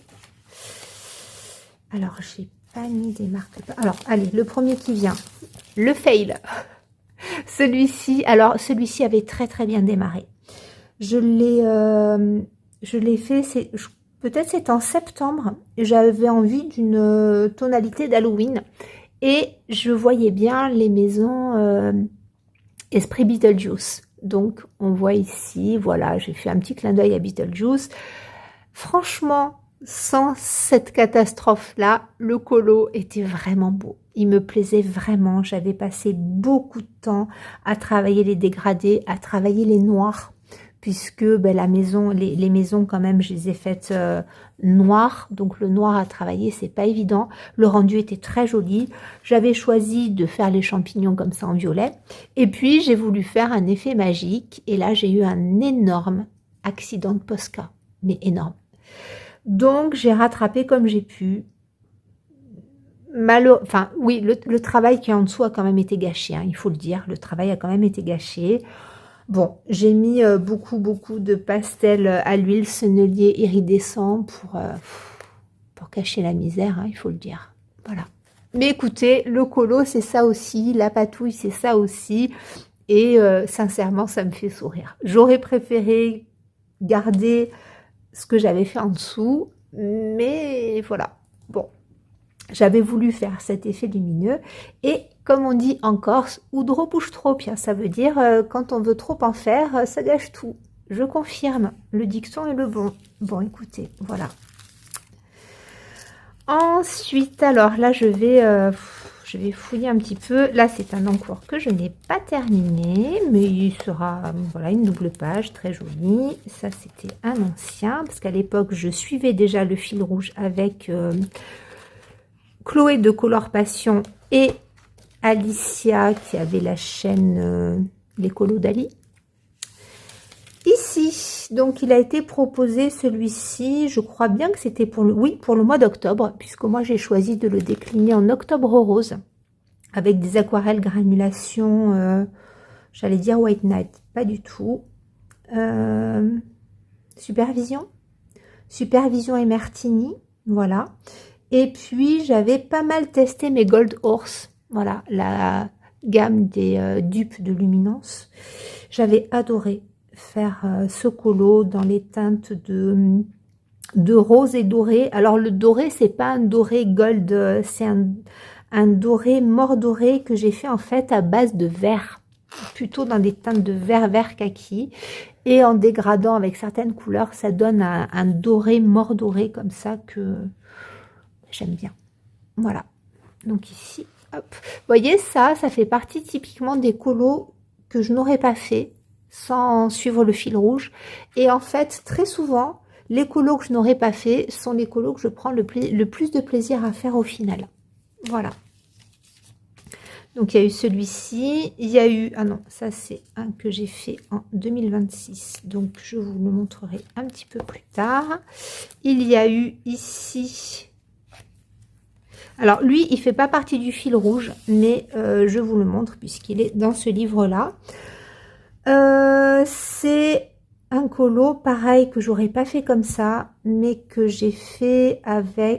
Alors, j'ai pas mis des marques. Alors, allez, le premier qui vient. Le fail. Celui-ci, alors, celui-ci avait très très bien démarré. Je l'ai fait, peut-être c'est en septembre, j'avais envie d'une tonalité d'Halloween et je voyais bien les maisons Esprit Beetlejuice. Donc on voit ici, voilà, j'ai fait un petit clin d'œil à Beetlejuice. Franchement, sans cette catastrophe-là, le colo était vraiment beau. Il me plaisait vraiment, j'avais passé beaucoup de temps à travailler les dégradés, à travailler les noirs, puisque ben, la maison, les maisons quand même, je les ai faites noires, donc le noir à travailler, c'est pas évident. Le rendu était très joli. J'avais choisi de faire les champignons comme ça en violet, et puis j'ai voulu faire un effet magique, et là j'ai eu un énorme accident de Posca, mais énorme. Donc j'ai rattrapé comme j'ai pu. Enfin oui, le travail qui est en dessous a quand même été gâché, hein, il faut le dire, le travail a quand même été gâché. Bon, j'ai mis beaucoup de pastels à l'huile sennelier iridescent pour cacher la misère, hein, il faut le dire. Voilà. Mais écoutez, le colo, c'est ça aussi, la patouille, c'est ça aussi. Et sincèrement, ça me fait sourire. J'aurais préféré garder ce que j'avais fait en dessous, mais voilà. Bon, j'avais voulu faire cet effet lumineux, et comme on dit en Corse, udro bouche trop, ça veut dire quand on veut trop en faire, ça gâche tout. Je confirme, le dicton est le bon. Bon, écoutez, voilà. Ensuite, alors là, je vais fouiller un petit peu. Là, c'est un encours que je n'ai pas terminé, mais il sera, voilà, une double page, très jolie. Ça, c'était un ancien, parce qu'à l'époque, je suivais déjà le fil rouge avec Chloé de Color Passion et Alicia qui avait la chaîne Les Colos d'Ali. Ici, donc il a été proposé celui-ci, je crois bien que c'était pour le mois d'octobre, puisque moi j'ai choisi de le décliner en octobre rose, avec des aquarelles granulation, j'allais dire White Night, pas du tout. Supervision et Martini, voilà. Et puis j'avais pas mal testé mes Gold Horse, voilà, la gamme des dupes de luminance. J'avais adoré faire ce colo dans les teintes de de rose et doré. Alors le doré, c'est pas un doré gold, c'est un doré mordoré que j'ai fait en fait à base de vert, plutôt dans des teintes de vert kaki, et en dégradant avec certaines couleurs, ça donne un doré mordoré comme ça que j'aime bien. Voilà, donc ici, hop, vous voyez ça fait partie typiquement des colos que je n'aurais pas fait sans suivre le fil rouge. Et en fait, très souvent, les colos que je n'aurais pas fait sont les colos que je prends le plus de plaisir à faire au final. Voilà. Donc, il y a eu celui-ci. Il y a eu... Ah non, ça, c'est un que j'ai fait en 2026. Donc, je vous le montrerai un petit peu plus tard. Il y a eu ici... Alors, lui, il ne fait pas partie du fil rouge, mais je vous le montre puisqu'il est dans ce livre-là. C'est un colo, pareil, que j'aurais pas fait comme ça, mais que j'ai fait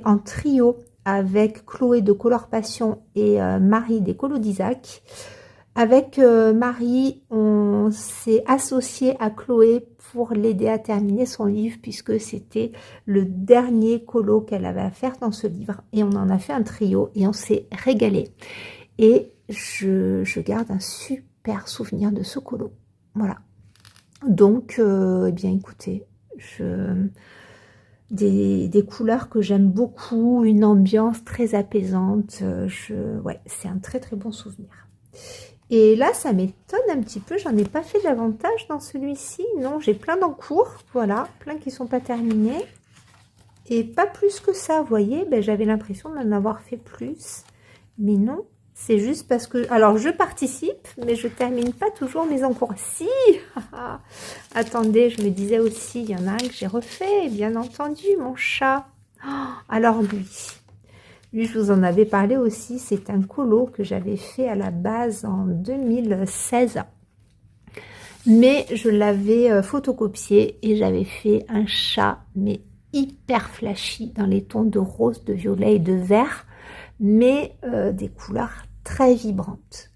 en trio avec Chloé de Color Passion et Marie des colos d'Isaac. Avec Marie, on s'est associé à Chloé pour l'aider à terminer son livre, puisque c'était le dernier colo qu'elle avait à faire dans ce livre. Et on en a fait un trio et on s'est régalé. Et je garde un super souvenir de ce colo. Voilà. Donc, eh bien, écoutez, des couleurs que j'aime beaucoup, une ambiance très apaisante. Ouais, c'est un très très bon souvenir. Et là, ça m'étonne un petit peu. J'en ai pas fait davantage dans celui-ci. Non, j'ai plein d'encours. Voilà, plein qui sont pas terminés. Et pas plus que ça, vous voyez. Ben, j'avais l'impression d'en avoir fait plus. Mais non. C'est juste parce que... Alors, je participe, mais je termine pas toujours mes encours. Si. Attendez, je me disais aussi, il y en a un que j'ai refait, bien entendu, mon chat. Alors, lui, je vous en avais parlé aussi. C'est un colo que j'avais fait à la base en 2016. Mais je l'avais photocopié et j'avais fait un chat, mais hyper flashy, dans les tons de rose, de violet et de vert, mais des couleurs très vibrantes.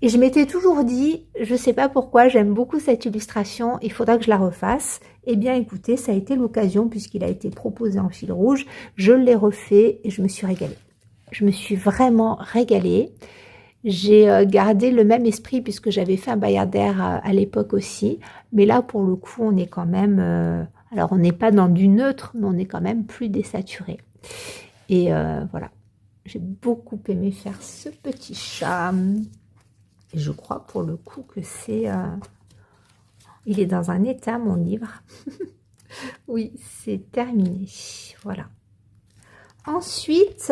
Et je m'étais toujours dit, je sais pas pourquoi, j'aime beaucoup cette illustration, il faudra que je la refasse. Eh bien écoutez, ça a été l'occasion puisqu'il a été proposé en fil rouge, je l'ai refait et je me suis régalée. Je me suis vraiment régalée. J'ai gardé le même esprit puisque j'avais fait un bayadère à l'époque aussi, mais là pour le coup on est quand même, alors on n'est pas dans du neutre, mais on est quand même plus désaturé. Et voilà. J'ai beaucoup aimé faire ce petit chat. Et je crois pour le coup que c'est... il est dans un état, mon livre. Oui, c'est terminé. Voilà. Ensuite,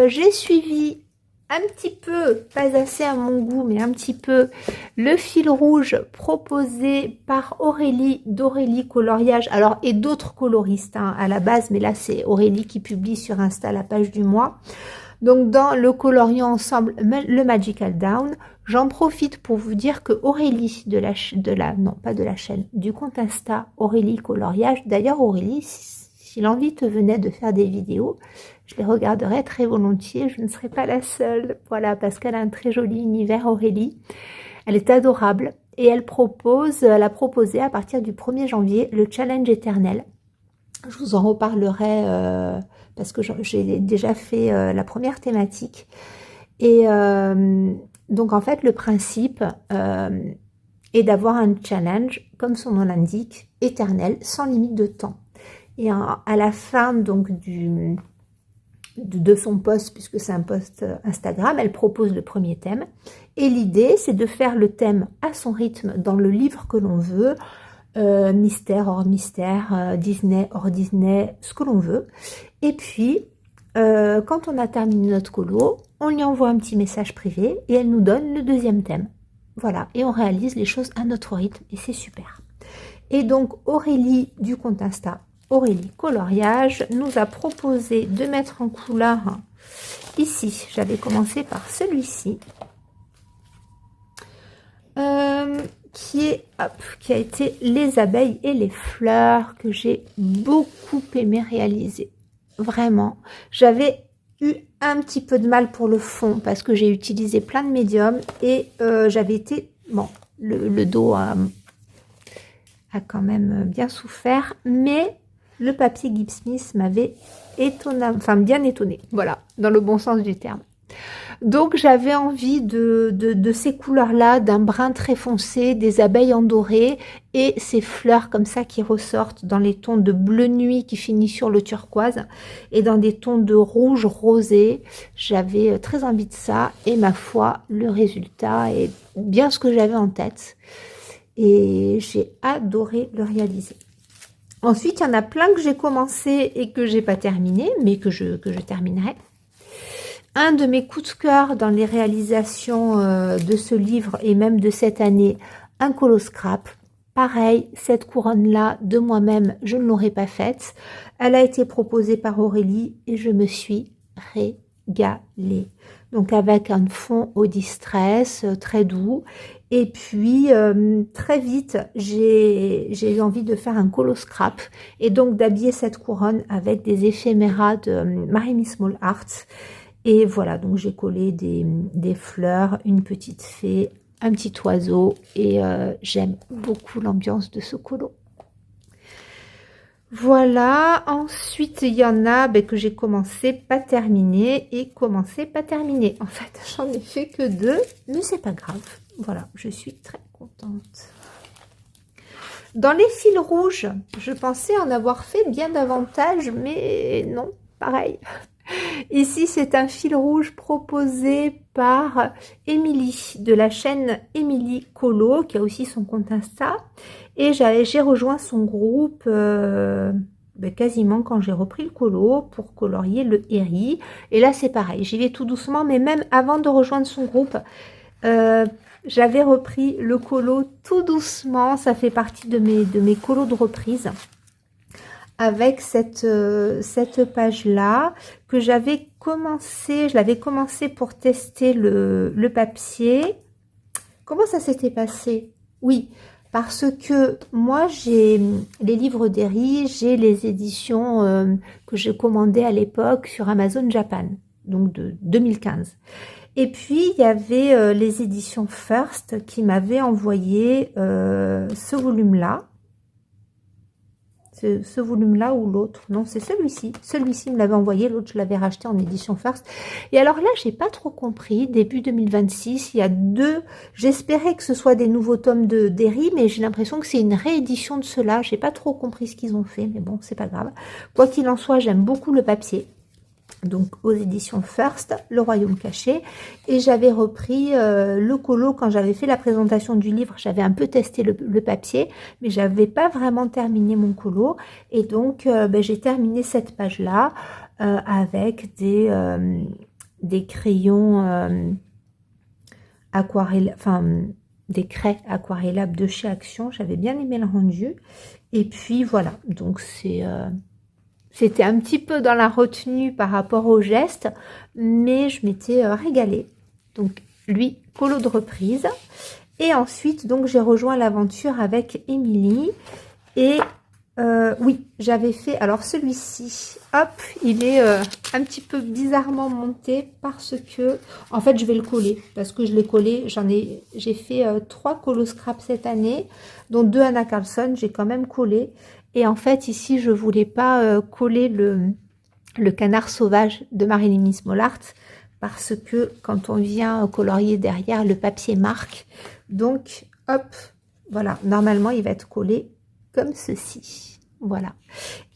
j'ai suivi un petit peu, pas assez à mon goût, mais un petit peu, le fil rouge proposé par Aurélie d'Aurélie Coloriage. Alors, et d'autres coloristes hein, à la base, mais là, c'est Aurélie qui publie sur Insta la page du mois. Donc, dans le coloriant ensemble, le Magical Down, j'en profite pour vous dire que Aurélie non, pas de la chaîne, du compte Insta Aurélie Coloriage. D'ailleurs, Aurélie, si l'envie te venait de faire des vidéos, je les regarderais très volontiers, je ne serais pas la seule. Voilà, parce qu'elle a un très joli univers, Aurélie. Elle est adorable et elle a proposé à partir du 1er janvier le challenge éternel. Je vous en reparlerai parce que j'ai déjà fait la première thématique. Et donc en fait, le principe est d'avoir un challenge, comme son nom l'indique, éternel, sans limite de temps. Et à la fin donc de son post, puisque c'est un post Instagram, elle propose le premier thème. Et l'idée, c'est de faire le thème à son rythme dans le livre que l'on veut, mystère hors mystère, Disney hors Disney, ce que l'on veut. Et puis, quand on a terminé notre colo, on lui envoie un petit message privé et elle nous donne le deuxième thème. Voilà, et on réalise les choses à notre rythme et c'est super. Et donc, Aurélie du compte Insta, Aurélie Coloriage, nous a proposé de mettre en couleur ici. J'avais commencé par celui-ci. Qui a été les abeilles et les fleurs, que j'ai beaucoup aimé réaliser. Vraiment. J'avais eu un petit peu de mal pour le fond parce que j'ai utilisé plein de médiums et j'avais été... Bon, le dos a quand même bien souffert, mais le papier Gibb Smith m'avait bien étonné, voilà, dans le bon sens du terme. Donc j'avais envie de ces couleurs-là, d'un brun très foncé, des abeilles en doré et ces fleurs comme ça qui ressortent dans les tons de bleu nuit qui finissent sur le turquoise et dans des tons de rouge rosé. J'avais très envie de ça et ma foi, le résultat est bien ce que j'avais en tête et j'ai adoré le réaliser. Ensuite, il y en a plein que j'ai commencé et que j'ai pas terminé, mais que je terminerai. Un de mes coups de cœur dans les réalisations de ce livre et même de cette année, un colo scrap. Pareil, cette couronne-là, de moi-même, je ne l'aurais pas faite. Elle a été proposée par Aurélie et je me suis régalée. Donc avec un fond au distress, très doux. Et puis, très vite, j'ai eu envie de faire un colo scrap et donc d'habiller cette couronne avec des éphéméras de Marimi Small Art. Et voilà, donc j'ai collé des fleurs, une petite fée, un petit oiseau et j'aime beaucoup l'ambiance de ce colo. Voilà, ensuite il y en a que j'ai commencé, pas terminé et commencé, pas terminé. En fait, j'en ai fait que 2, mais c'est pas grave. Voilà, je suis très contente. Dans les fils rouges, je pensais en avoir fait bien davantage, mais non, pareil. Ici, c'est un fil rouge proposé par Émilie, de la chaîne Émilie Colo, qui a aussi son compte Insta. Et j'ai rejoint son groupe quasiment quand j'ai repris le colo pour colorier le héri. Et là, c'est pareil, j'y vais tout doucement, mais même avant de rejoindre son groupe, j'avais repris le colo tout doucement. Ça fait partie de mes colos de reprise. Avec cette page-là que j'avais commencé, je l'avais commencé pour tester le papier. Comment ça s'était passé? Oui, parce que moi, j'ai les livres d'Eri, j'ai les éditions que j'ai commandées à l'époque sur Amazon Japan, donc de 2015. Et puis, il y avait les éditions First qui m'avaient envoyé ce volume-là. Ce volume-là ou l'autre? Non, c'est celui-ci. Celui-ci me l'avait envoyé, l'autre je l'avais racheté en édition First. Et alors là, j'ai pas trop compris. Début 2026, il y a 2. J'espérais que ce soit des nouveaux tomes d'Eri, mais j'ai l'impression que c'est une réédition de cela. J'ai pas trop compris ce qu'ils ont fait, mais bon, c'est pas grave. Quoi qu'il en soit, j'aime beaucoup le papier. Donc aux éditions First, Le Royaume Caché, et j'avais repris le colo quand j'avais fait la présentation du livre. J'avais un peu testé le papier, mais j'avais pas vraiment terminé mon colo, et donc j'ai terminé cette page là avec des crayons aquarelle, enfin des craies aquarellables de chez Action. J'avais bien aimé le rendu, et puis voilà, donc c'était un petit peu dans la retenue par rapport au geste, mais je m'étais régalée. Donc lui, colo de reprise. Et ensuite, donc j'ai rejoint l'aventure avec Émilie. Et oui, j'avais fait, alors celui-ci, hop, il est un petit peu bizarrement monté parce que, en fait, je vais le coller. Parce que je l'ai collé, j'ai fait 3 colos scrap cette année, dont 2 Anna Carlson, j'ai quand même collé. Et en fait, ici, je voulais pas coller le canard sauvage de Marimi Small Art parce que quand on vient colorier derrière, le papier marque. Donc, hop, voilà. Normalement, il va être collé comme ceci. Voilà.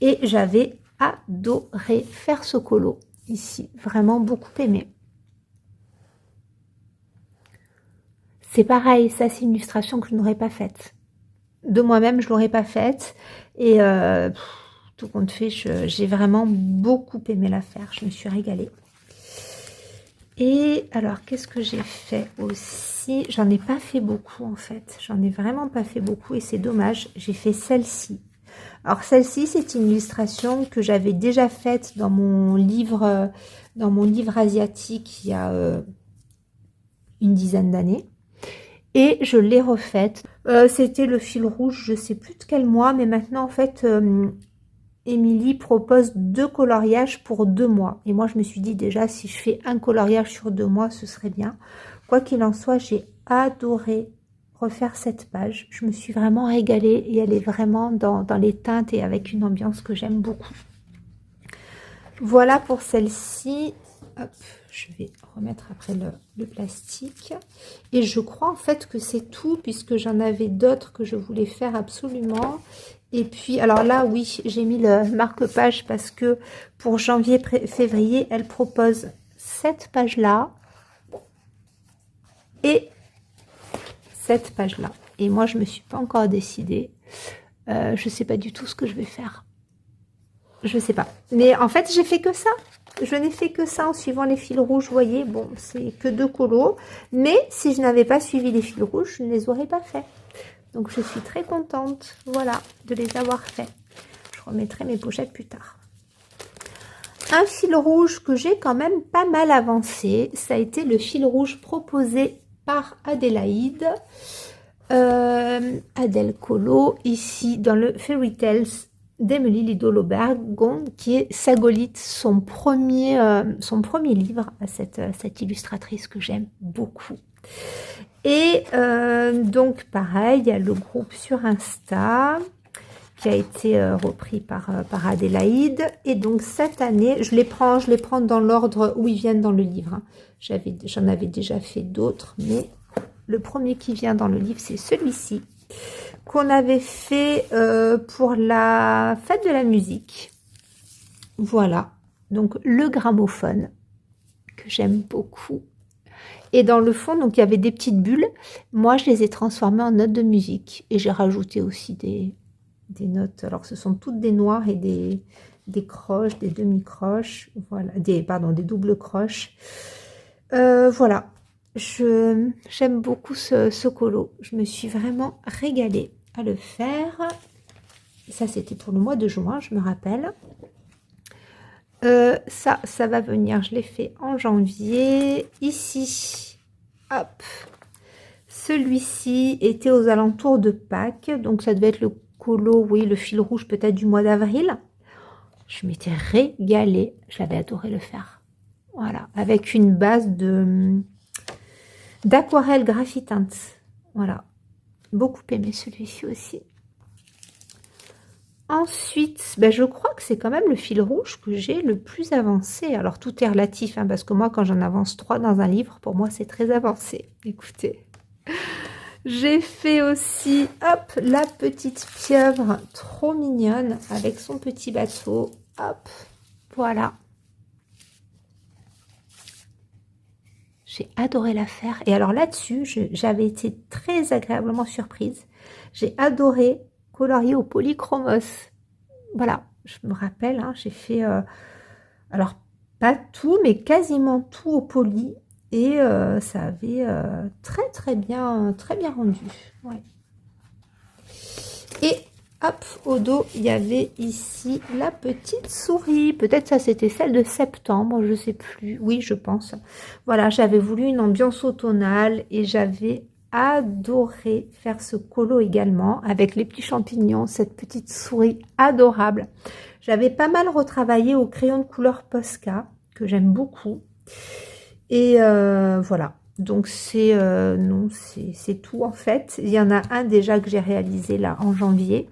Et j'avais adoré faire ce colo ici. Vraiment beaucoup aimé. C'est pareil, ça, c'est une illustration que je n'aurais pas faite. De moi-même, je l'aurais pas faite. Et tout compte fait, j'ai vraiment beaucoup aimé la faire. Je me suis régalée. Et alors, qu'est-ce que j'ai fait aussi? J'en ai pas fait beaucoup en fait. J'en ai vraiment pas fait beaucoup et c'est dommage. J'ai fait celle-ci. Alors celle-ci, c'est une illustration que j'avais déjà faite dans mon livre asiatique il y a une dizaine d'années. Et je l'ai refaite. C'était le fil rouge, je sais plus de quel mois, mais maintenant en fait, Émilie propose 2 coloriages pour 2 mois. Et moi je me suis dit déjà, si je fais un coloriage sur 2 mois, ce serait bien. Quoi qu'il en soit, j'ai adoré refaire cette page. Je me suis vraiment régalée et elle est vraiment dans les teintes et avec une ambiance que j'aime beaucoup. Voilà pour celle-ci. Hop, je vais remettre après le plastique. Et je crois en fait que c'est tout puisque j'en avais d'autres que je voulais faire absolument. Et puis, alors là, oui, j'ai mis le marque-page parce que pour janvier-février, elle propose cette page-là et cette page-là. Et moi, je ne me suis pas encore décidée. Je ne sais pas du tout ce que je vais faire. Je ne sais pas. Mais en fait, j'ai fait que ça. Je n'ai fait que ça en suivant les fils rouges. Vous voyez, bon, c'est que 2 colos. Mais si je n'avais pas suivi les fils rouges, je ne les aurais pas fait. Donc, je suis très contente, voilà, de les avoir faits. Je remettrai mes pochettes plus tard. Un fil rouge que j'ai quand même pas mal avancé, ça a été le fil rouge proposé par Adélaïde. Adèle Colo, ici dans le Fairy Tales d'Emily Lidl-Obergon, qui est Sagolite, son premier livre à cette illustratrice que j'aime beaucoup. Et donc pareil, il y a le groupe sur Insta qui a été repris par Adélaïde. Et donc cette année, je les prends dans l'ordre où ils viennent dans le livre. Hein. J'en avais déjà fait d'autres, mais le premier qui vient dans le livre, c'est celui-ci, qu'on avait fait pour la fête de la musique. Voilà, donc le gramophone, que j'aime beaucoup. Et dans le fond, donc il y avait des petites bulles. Moi, je les ai transformées en notes de musique. Et j'ai rajouté aussi des notes. Alors, ce sont toutes des noires et des croches, des demi-croches. Voilà, des doubles croches. Voilà. J'aime beaucoup ce colo. Je me suis vraiment régalée à le faire. Ça, c'était pour le mois de juin, je me rappelle. Ça va venir, je l'ai fait en janvier. Ici, hop, celui-ci était aux alentours de Pâques, donc ça devait être le colo, oui, le fil rouge peut-être du mois d'avril. Je m'étais régalée, j'avais adoré le faire. Voilà, avec une base d'aquarelle graphitinte. Voilà, beaucoup aimé celui-ci aussi. Ensuite, je crois que c'est quand même le fil rouge que j'ai le plus avancé. Alors, tout est relatif, hein, parce que moi, quand j'en avance 3 dans un livre, pour moi, c'est très avancé. Écoutez, j'ai fait aussi, hop, la petite pieuvre, trop mignonne, avec son petit bateau. Hop, voilà. J'ai adoré la faire. Et alors là-dessus, j'avais été très agréablement surprise. J'ai adoré colorier au polychromos. Voilà, je me rappelle, hein, j'ai fait, alors pas tout, mais quasiment tout au poly. Et ça avait très bien rendu. Ouais. Et hop, au dos, il y avait ici la petite souris. Peut-être ça c'était celle de septembre, je sais plus. Oui, je pense. Voilà, j'avais voulu une ambiance automnale et j'avais adoré faire ce colo également avec les petits champignons, cette petite souris adorable. J'avais pas mal retravaillé au crayon de couleur Posca que j'aime beaucoup. Et voilà, donc c'est tout en fait. Il y en a un déjà que j'ai réalisé là en janvier,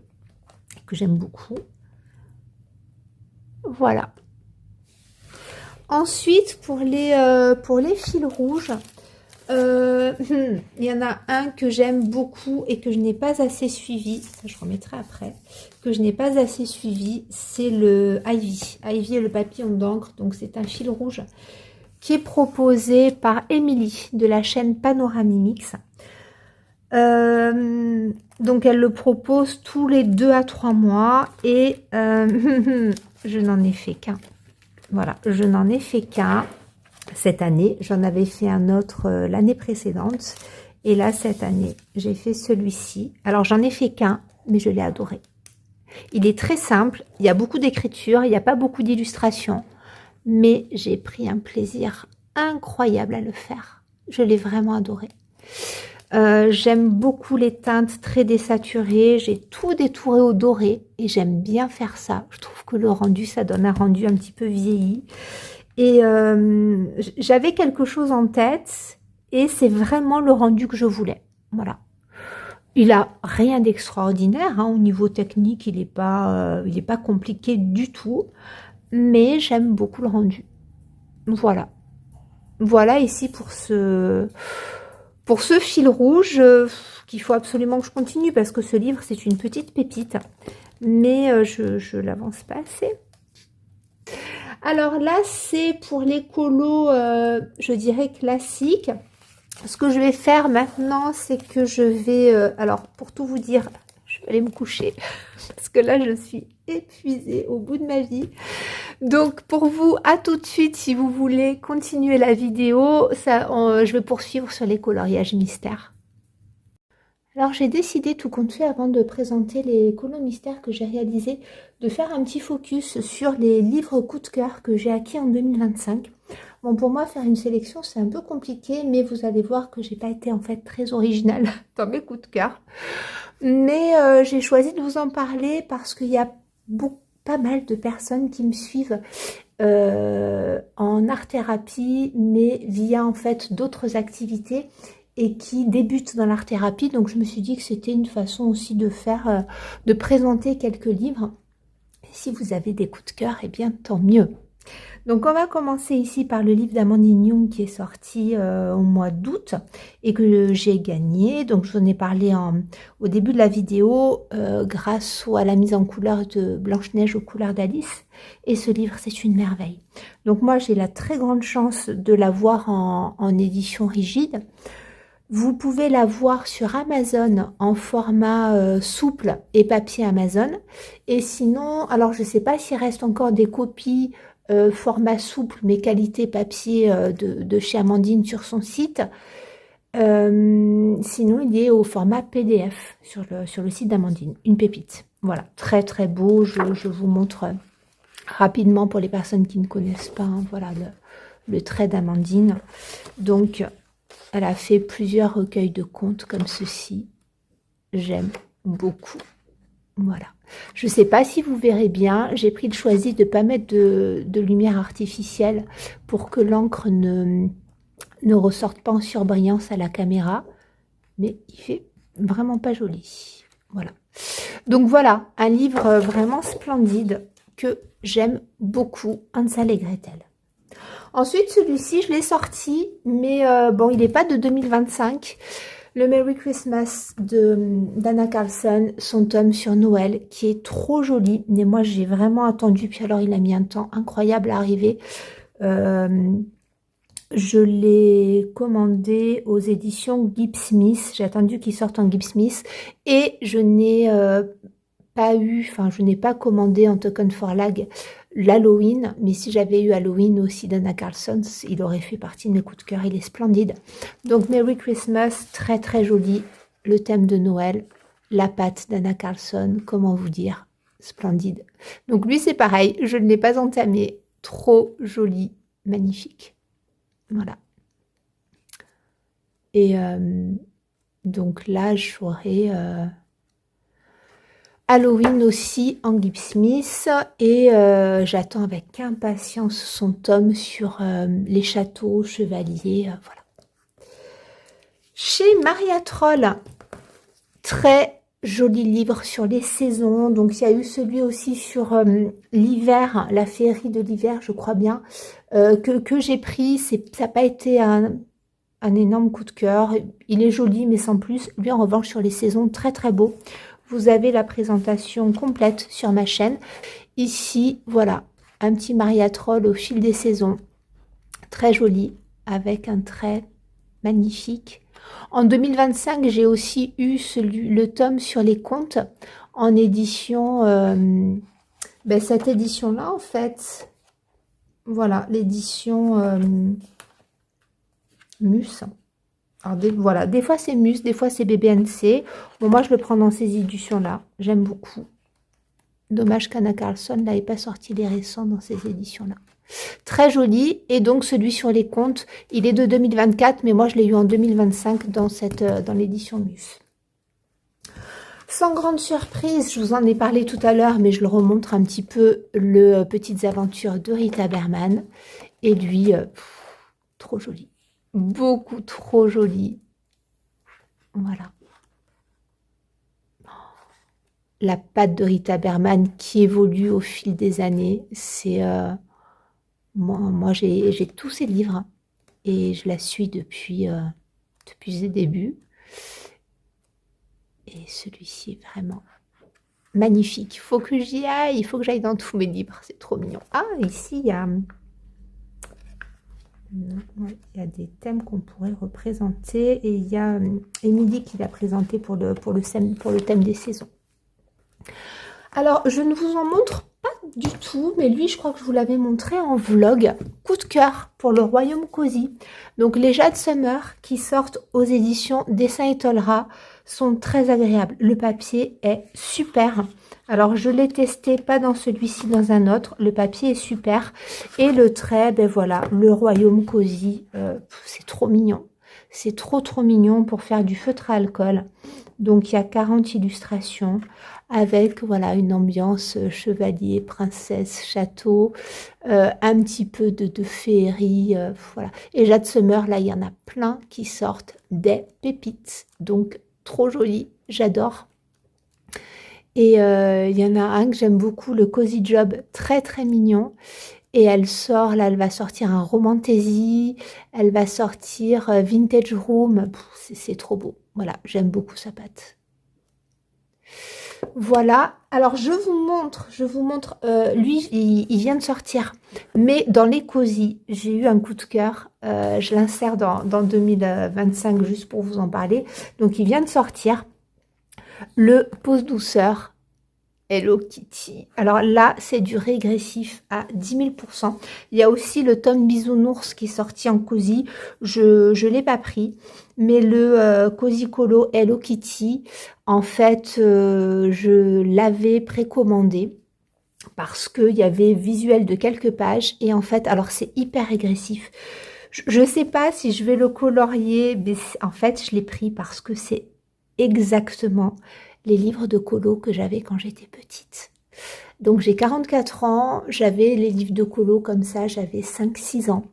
que j'aime beaucoup. Voilà. Ensuite, pour les fils rouges, il y en a un que j'aime beaucoup et que je n'ai pas assez suivi. Ça, je remettrai après. Que je n'ai pas assez suivi, c'est le Ivy. Ivy et le papillon d'encre. Donc, c'est un fil rouge qui est proposé par Émilie de la chaîne Panoramimix. Donc elle le propose tous les 2 à 3 mois et je n'en ai fait qu'un. Voilà, je n'en ai fait qu'un cette année. J'en avais fait un autre l'année précédente et là cette année j'ai fait celui-ci. Alors j'en ai fait qu'un, mais je l'ai adoré. Il est très simple, il y a beaucoup d'écriture, il n'y a pas beaucoup d'illustrations. Mais j'ai pris un plaisir incroyable à le faire. Je l'ai vraiment adoré. J'aime beaucoup les teintes très désaturées. J'ai tout détouré au doré et j'aime bien faire ça. Je trouve que le rendu, ça donne un rendu un petit peu vieilli. Et j'avais quelque chose en tête et c'est vraiment le rendu que je voulais. Voilà. Il a rien d'extraordinaire, hein, au niveau technique, il n'est pas compliqué du tout, mais j'aime beaucoup le rendu. Voilà. Voilà ici pour ce fil rouge qu'il faut absolument que je continue parce que ce livre, c'est une petite pépite, mais je l'avance pas assez. Alors là, c'est pour les colos, je dirais classiques. Ce que je vais faire maintenant, c'est que je vais... alors, pour tout vous dire, je vais aller me coucher. Parce que là, je suis épuisée au bout de ma vie. Donc, pour vous, à tout de suite, si vous voulez continuer la vidéo. Je vais poursuivre sur les coloriages mystères. Alors, j'ai décidé, tout compte fait, avant de présenter les colos mystères que j'ai réalisés, de faire un petit focus sur les livres coup de cœur que j'ai acquis en 2025. Bon, pour moi, faire une sélection, c'est un peu compliqué, mais vous allez voir que j'ai pas été en fait très originale dans mes coups de cœur. Mais j'ai choisi de vous en parler parce qu'il y a pas mal de personnes qui me suivent en art-thérapie, mais via en fait d'autres activités et qui débutent dans l'art-thérapie. Donc je me suis dit que c'était une façon aussi de faire, de présenter quelques livres. Si vous avez des coups de cœur, eh bien tant mieux. Donc on va commencer ici par le livre d'Amandine Young qui est sorti au mois d'août et que j'ai gagné. Donc je vous en ai parlé au début de la vidéo grâce à la mise en couleur de Blanche-Neige aux couleurs d'Alice. Et ce livre, c'est une merveille. Donc moi, j'ai la très grande chance de l'avoir en édition rigide. Vous pouvez la voir sur Amazon en format souple et papier Amazon. Et sinon, alors je ne sais pas s'il reste encore des copies format souple mais qualité papier de chez Amandine sur son site. Sinon, il est au format PDF sur le site d'Amandine. Une pépite. Voilà, très très beau. Je vous montre rapidement pour les personnes qui ne connaissent pas. Hein, voilà le trait d'Amandine. Donc, elle a fait plusieurs recueils de contes comme ceci. J'aime beaucoup. Voilà. Je ne sais pas si vous verrez bien. J'ai pris le choisi de ne pas mettre de lumière artificielle pour que l'encre ne ressorte pas en surbrillance à la caméra. Mais il fait vraiment pas joli. Voilà. Donc voilà, un livre vraiment splendide que j'aime beaucoup, Hansel et Gretel. Ensuite, celui-ci, je l'ai sorti, mais bon, il n'est pas de 2025. Le Merry Christmas d'Anna Carlson, son tome sur Noël, qui est trop joli. Mais moi, j'ai vraiment attendu, puis alors il a mis un temps incroyable à arriver. Je l'ai commandé aux éditions Gibbs Smith. J'ai attendu qu'il sorte en Gibbs Smith. Et je n'ai je n'ai pas commandé en token for lag l'Halloween, mais si j'avais eu Halloween aussi d'Anna Carlson, il aurait fait partie de mes coups de cœur, il est splendide. Donc Merry Christmas, très très joli, le thème de Noël, la patte d'Anna Carlson, comment vous dire, splendide. Donc lui c'est pareil, je ne l'ai pas entamé, trop joli, magnifique. Voilà. Et donc là j'aurai... Halloween aussi en Gibbs Smith et j'attends avec impatience son tome sur les châteaux, chevaliers, voilà. Chez Maria Troll, très joli livre sur les saisons. Donc il y a eu celui aussi sur l'hiver, la féerie de l'hiver, je crois bien, que j'ai pris. Ça n'a pas été un énorme coup de cœur. Il est joli mais sans plus. Lui en revanche sur les saisons, très très beau. Vous avez la présentation complète sur ma chaîne. Ici, voilà, un petit Maria Troll au fil des saisons. Très joli, avec un trait magnifique. En 2025, j'ai aussi eu le tome sur les contes en édition... cette édition-là, en fait, voilà, l'édition Mus. Alors, voilà, des fois c'est Mus, des fois c'est BBNC. Bon, moi je le prends dans ces éditions-là. J'aime beaucoup. Dommage qu'Anna Carlson n'avait pas sorti les récents dans ces éditions-là. Très joli. Et donc celui sur les contes, il est de 2024, mais moi je l'ai eu en 2025 dans l'édition Mus. Sans grande surprise, je vous en ai parlé tout à l'heure, mais je le remontre un petit peu, le Petites Aventures de Rita Berman. Et lui, trop joli. Beaucoup trop joli. Voilà. la patte de Rita Berman qui évolue au fil des années. C'est moi j'ai tous ses livres et je la suis depuis les débuts. Et celui-ci est vraiment magnifique. Il faut que j'y aille, il faut que j'aille dans tous mes livres. C'est trop mignon. Ah, ici il y a des thèmes qu'on pourrait représenter et il y a Émilie qui l'a présenté pour le thème des saisons. Alors, je ne vous en montre pas du tout, mais lui, je crois que je vous l'avais montré en vlog. Coup de cœur pour le Royaume Cosy. Donc, les Jade Summer qui sortent aux éditions Dessin et Tolera sont très agréables. Le papier est super. Alors, je l'ai testé, pas dans celui-ci, dans un autre. Le papier est super. Et le trait, ben voilà, le Royaume Cosy, c'est trop mignon. C'est trop mignon pour faire du feutre à alcool. Donc, il y a 40 illustrations avec, voilà, une ambiance chevalier, princesse, château, un petit peu de féerie, voilà. Et Jade Summer, là, il y en a plein qui sortent des pépites. Donc, trop joli, j'adore. Et il y en a un que j'aime beaucoup, le Cozy Job, très mignon. Et elle sort, là, elle va sortir un Romantasy, elle va sortir Vintage Room, c'est trop beau. Voilà, j'aime beaucoup sa patte. Voilà, alors je vous montre, lui, il vient de sortir, mais dans les Cozy, j'ai eu un coup de cœur, je l'insère dans 2025 juste pour vous en parler. Donc il vient de sortir, le Pose Douceur Hello Kitty. Alors là, c'est du régressif à 10 000%. Il y a aussi le tome Bisounours qui est sorti en Cozy. Je l'ai pas pris. Mais le Cozy Colo Hello Kitty, en fait, je l'avais précommandé parce qu'il y avait visuel de quelques pages. Et en fait, alors c'est hyper régressif. Je sais pas si je vais le colorier, mais en fait, je l'ai pris parce que c'est exactement les livres de colo que j'avais quand j'étais petite. Donc j'ai 44 ans, j'avais les livres de colo comme ça, j'avais 5-6 ans.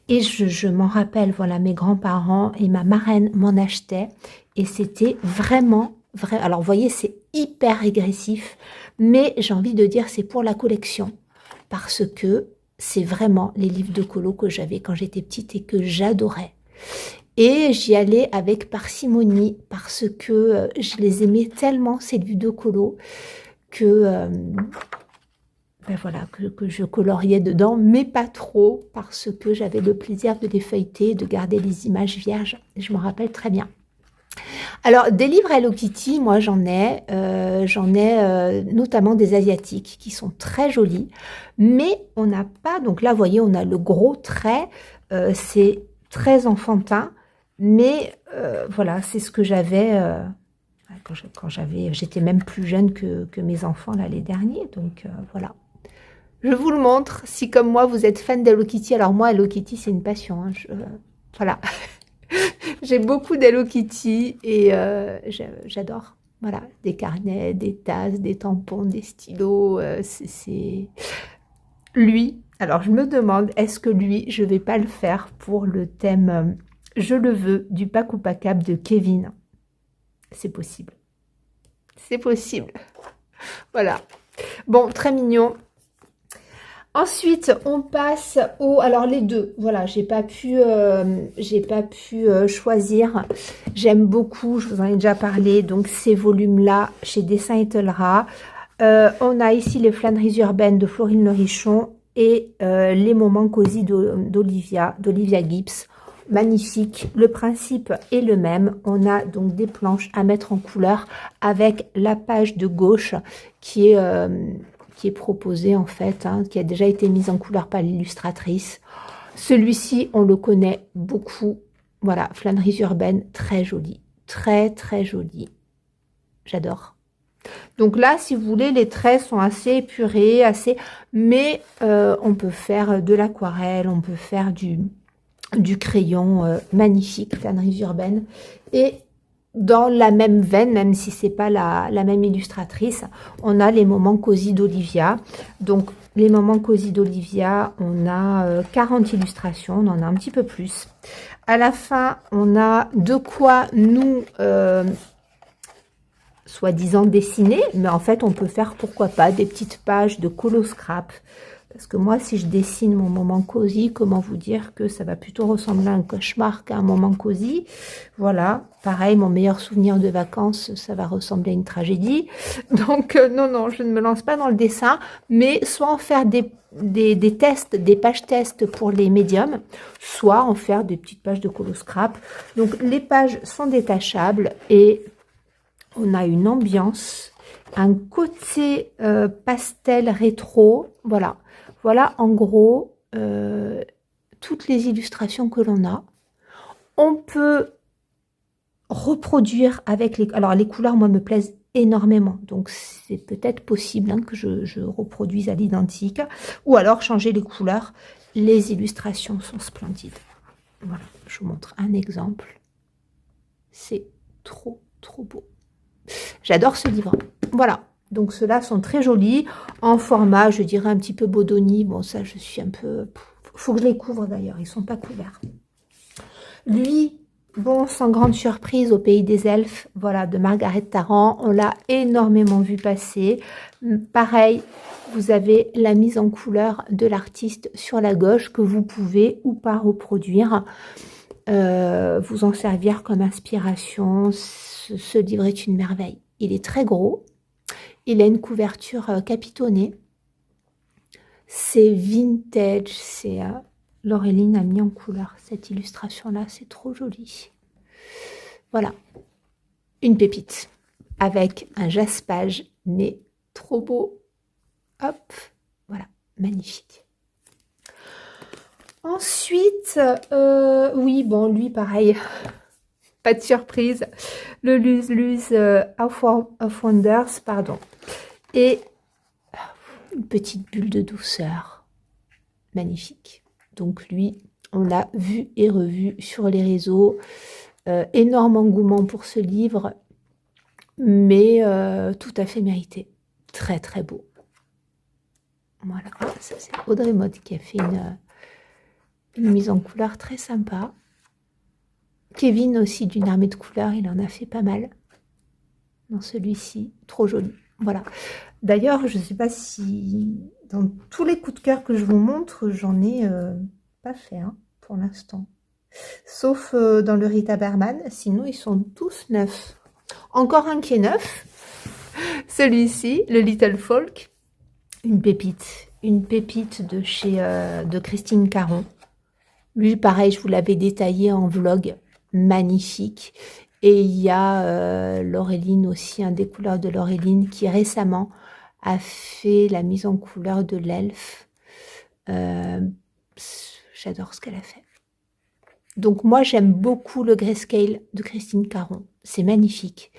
Et je m'en rappelle, voilà, mes grands-parents et ma marraine m'en achetaient. Et c'était vraiment, alors vous voyez, c'est hyper régressif, mais j'ai envie de dire c'est pour la collection. Parce que c'est vraiment les livres de colo que j'avais quand j'étais petite et que j'adorais. Et j'y allais avec parcimonie parce que je les aimais tellement, ces livres de colo, que, ben voilà, que je coloriais dedans, mais pas trop, parce que j'avais le plaisir de les feuilleter, de garder les images vierges. Je m'en rappelle très bien. Alors, des livres Hello Kitty, moi j'en ai notamment des asiatiques qui sont très jolis, mais on n'a pas, donc là, vous voyez, on a le gros trait, c'est très enfantin, mais voilà, c'est ce que j'avais quand j'étais même plus jeune que mes enfants là les derniers. Donc voilà. Je vous le montre. Si comme moi vous êtes fan d'Hello Kitty, alors moi Hello Kitty c'est une passion. Hein, voilà. J'ai beaucoup d'Hello Kitty et j'adore. Voilà, des carnets, des tasses, des tampons, des stylos. C'est lui. Alors je me demande, est-ce que lui, je vais pas le faire pour le thème Je le veux du Pack ou Packable de Kevin. C'est possible. C'est possible. Voilà. Bon, très mignon. Ensuite, on passe alors les deux. Voilà, j'ai pas pu choisir. J'aime beaucoup, je vous en ai déjà parlé, donc ces volumes-là chez Dessin et Tolera. On a ici les flâneries urbaines de Florine Le Richon et les moments cosy d'Olivia Gibbs. Magnifique, le principe est le même. On a donc des planches à mettre en couleur avec la page de gauche qui est proposée en fait, hein, qui a déjà été mise en couleur par l'illustratrice. Celui-ci, on le connaît beaucoup. Voilà, flâneries urbaines, très joli, très joli. J'adore. Donc là, si vous voulez, les traits sont assez épurés, mais on peut faire de l'aquarelle, on peut faire du crayon magnifique, flâneries urbaines. Et dans la même veine, même si c'est pas la même illustratrice, on a les moments cosy d'Olivia. Donc les moments cosy d'Olivia, on a 40 illustrations, on en a un petit peu plus. À la fin, on a de quoi nous soi-disant dessiner, mais en fait, on peut faire, pourquoi pas, des petites pages de colo scrap. Parce que moi, si je dessine mon moment cosy, comment vous dire que ça va plutôt ressembler à un cauchemar qu'à un moment cosy. Voilà, pareil, mon meilleur souvenir de vacances, ça va ressembler à une tragédie. Donc, non, non, je ne me lance pas dans le dessin, mais soit en faire des tests, des pages tests pour les médiums, soit en faire des petites pages de colo scrap. Donc, les pages sont détachables et on a une ambiance, un côté pastel rétro, voilà. Voilà en gros toutes les illustrations que l'on a. On peut reproduire avec les... Alors les couleurs, moi, me plaisent énormément. Donc c'est peut-être possible que je reproduise à l'identique. Ou alors changer les couleurs. Les illustrations sont splendides. Voilà, je vous montre un exemple. C'est trop, trop beau. J'adore ce livre. Voilà. Donc ceux-là sont très jolis, en format, je dirais un petit peu Bodoni. Bon, ça, je suis un peu... Faut que je les couvre d'ailleurs, ils sont pas couverts. Lui, bon, sans grande surprise, Au pays des elfes, voilà, de Margaret Tarrant. On l'a énormément vu passer. Pareil, vous avez la mise en couleur de l'artiste sur la gauche que vous pouvez ou pas reproduire. Vous en servir comme inspiration. Ce livre est une merveille. Il est très gros. Il a une couverture capitonnée. C'est vintage. C'est Laureline a mis en couleur cette illustration-là. C'est trop joli. Voilà. Une pépite. Avec un jaspage, mais trop beau. Hop. Voilà. Magnifique. Ensuite, oui, bon, lui, pareil. Pas de surprise. Le Luz of Wonders, pardon. Et une petite bulle de douceur. Magnifique. Donc lui, on l'a vu et revu sur les réseaux. Énorme engouement pour ce livre, mais tout à fait mérité. Très, très beau. Voilà. Ça, c'est Audrey Mode qui a fait une mise en couleur très sympa. Kevin aussi d'une armée de couleurs, il en a fait pas mal dans celui-ci, trop joli. Voilà. D'ailleurs, je ne sais pas si dans tous les coups de cœur que je vous montre, j'en ai pas fait pour l'instant. Sauf dans le Rita Berman, sinon ils sont tous neufs. Encore un qui est neuf, celui-ci, le Little Folk, une pépite de chez de Christine Caron. Lui, pareil, je vous l'avais détaillé en vlog. Magnifique. Et il y a Laureline aussi, un des couleurs de Laureline qui récemment a fait la mise en couleur de l'elfe. J'adore ce qu'elle a fait. Donc moi j'aime beaucoup le grayscale de Christine Caron. C'est magnifique.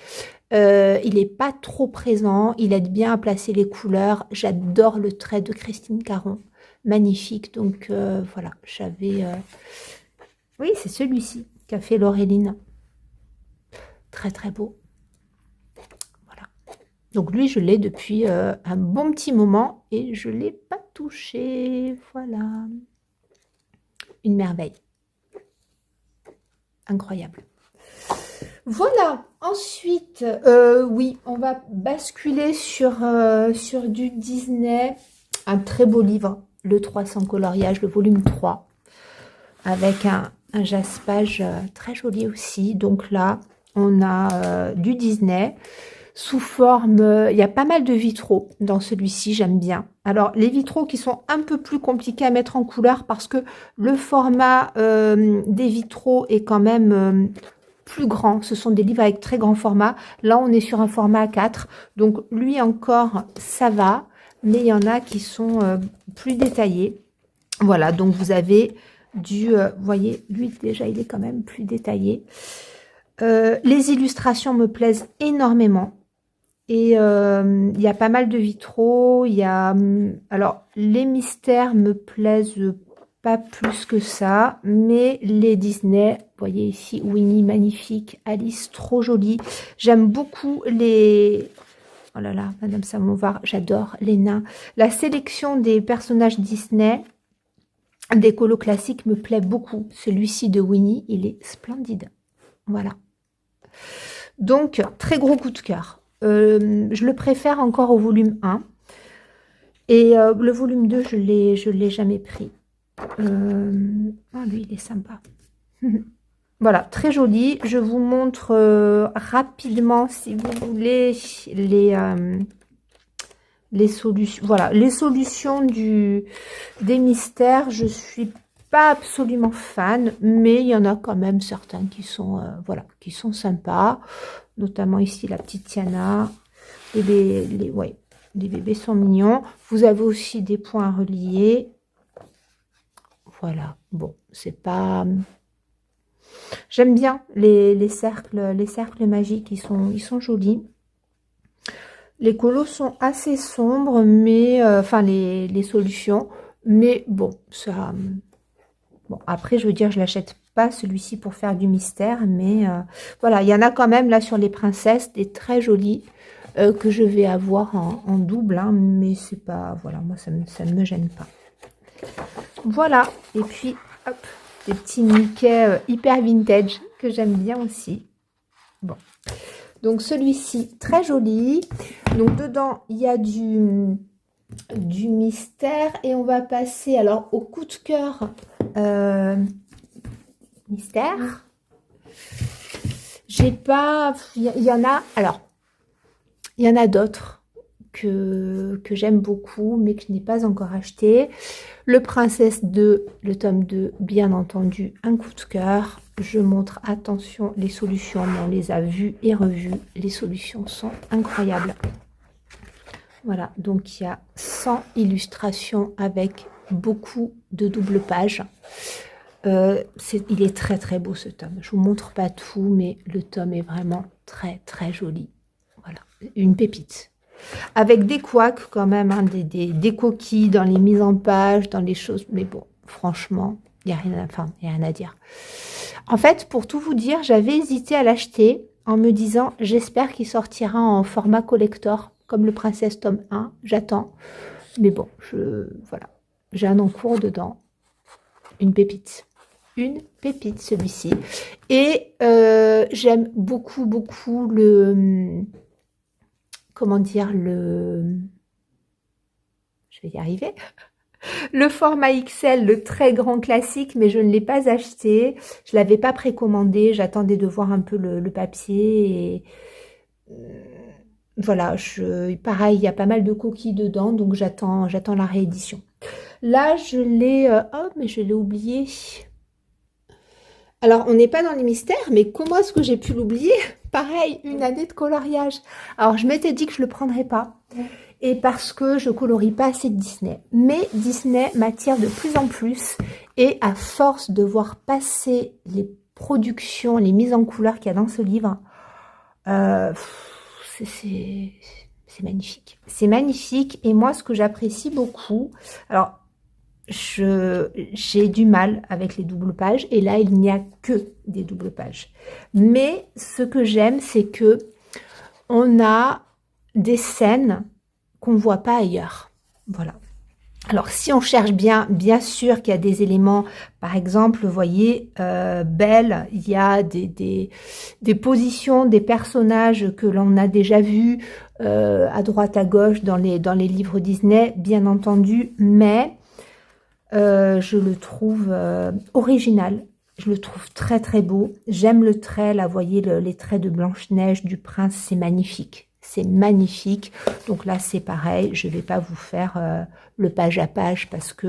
Il n'est pas trop présent, il aide bien à placer les couleurs. J'adore le trait de Christine Caron. Magnifique. Donc voilà, j'avais... Oui, c'est celui-ci qu'a fait Laureline. Très très beau. Voilà. Donc lui, je l'ai depuis un bon petit moment et je ne l'ai pas touché. Voilà. Une merveille. Incroyable. Voilà. Ensuite, oui, on va basculer sur du Disney. Un très beau livre, Le 300 coloriage, le volume 3, avec un jaspage très joli aussi. Donc là, on a du Disney sous forme... il y a pas mal de vitraux dans celui-ci, j'aime bien. Alors, les vitraux qui sont un peu plus compliqués à mettre en couleur parce que le format des vitraux est quand même plus grand. Ce sont des livres avec très grand format. Là, on est sur un format A4. Donc, lui encore, ça va. Mais il y en a qui sont plus détaillés. Voilà, donc vous avez vous voyez, lui déjà, il est quand même plus détaillé. Les illustrations me plaisent énormément. Et il y a pas mal de vitraux. Il y a, alors, les mystères me plaisent pas plus que ça. Mais les Disney, vous voyez ici, Winnie, magnifique. Alice, trop jolie. J'aime beaucoup les... Oh là là, Madame Samovar, j'adore les nains. La sélection des personnages Disney, des colos classiques, me plaît beaucoup. Celui-ci de Winnie, il est splendide. Voilà. Donc, très gros coup de cœur. Je le préfère encore au volume 1. Et le volume 2, je l'ai jamais pris. Ah, lui, il est sympa. Voilà, très joli. Je vous montre rapidement, si vous voulez, les solutions. Voilà, les solutions des mystères. Je suis pas absolument fan, mais il y en a quand même certains qui sont, voilà, qui sont sympas. Notamment ici, la petite Tiana. Ouais, les bébés sont mignons. Vous avez aussi des points reliés. Voilà, bon, c'est pas... J'aime bien les cercles magiques, ils sont jolis. Les colos sont assez sombres, mais... enfin, les solutions. Mais bon, ça... Bon, après, je veux dire, je l'achète pas celui-ci pour faire du mystère, mais voilà, il y en a quand même là sur les princesses, des très jolis que je vais avoir en double, hein, mais c'est pas... Voilà, moi, ça ne me gêne pas. Voilà, et puis, hop, des petits Mickey hyper vintage que j'aime bien aussi. Bon, donc celui-ci, très joli. Donc dedans, il y a du mystère. Et on va passer alors au coup de cœur mystère. J'ai pas... Il y en a... Alors, il y en a d'autres que j'aime beaucoup, mais que je n'ai pas encore acheté. Le Princesse 2, le tome 2, bien entendu, un coup de cœur. Je montre, attention, les solutions, mais on les a vues et revues. Les solutions sont incroyables. Voilà, donc il y a 100 illustrations avec beaucoup de double pages. Il est très très beau ce tome. Je vous montre pas tout, mais le tome est vraiment très très joli. Voilà, une pépite. Avec des couacs quand même, hein, des coquilles dans les mises en page, dans les choses. Mais bon, franchement, il n'y a rien à dire. En fait, pour tout vous dire, j'avais hésité à l'acheter en me disant, j'espère qu'il sortira en format collector, comme le Princesse tome 1. J'attends. Mais bon, voilà. J'ai un encours dedans. Une pépite. Une pépite, celui-ci. Et j'aime beaucoup, beaucoup le... Comment dire, je vais y arriver. Le format XL, le très grand classique, mais je ne l'ai pas acheté. Je ne l'avais pas précommandé. J'attendais de voir un peu le papier. Et voilà, pareil, il y a pas mal de coquilles dedans, donc j'attends la réédition. Là, je l'ai... oh, mais je l'ai oublié. Alors, on n'est pas dans les mystères, mais comment est-ce que j'ai pu l'oublier? Pareil, une année de coloriage. Alors, je m'étais dit que je ne le prendrais pas. Et parce que je colorie pas assez de Disney. Mais Disney m'attire de plus en plus. Et à force de voir passer les productions, les mises en couleur qu'il y a dans ce livre, c'est magnifique. C'est magnifique. Et moi, ce que j'apprécie beaucoup... Alors, j'ai du mal avec les doubles pages et là il n'y a que des doubles pages, mais ce que j'aime c'est que on a des scènes qu'on voit pas ailleurs. Voilà, alors si on cherche bien sûr qu'il y a des éléments, par exemple vous voyez Belle, il y a des positions des personnages que l'on a déjà vus à droite à gauche dans les livres Disney, bien entendu, mais je le trouve original, je le trouve très très beau. J'aime le trait, là, vous voyez les traits de Blanche-Neige, du prince, c'est magnifique. C'est magnifique. Donc là, c'est pareil, je ne vais pas vous faire le page à page parce que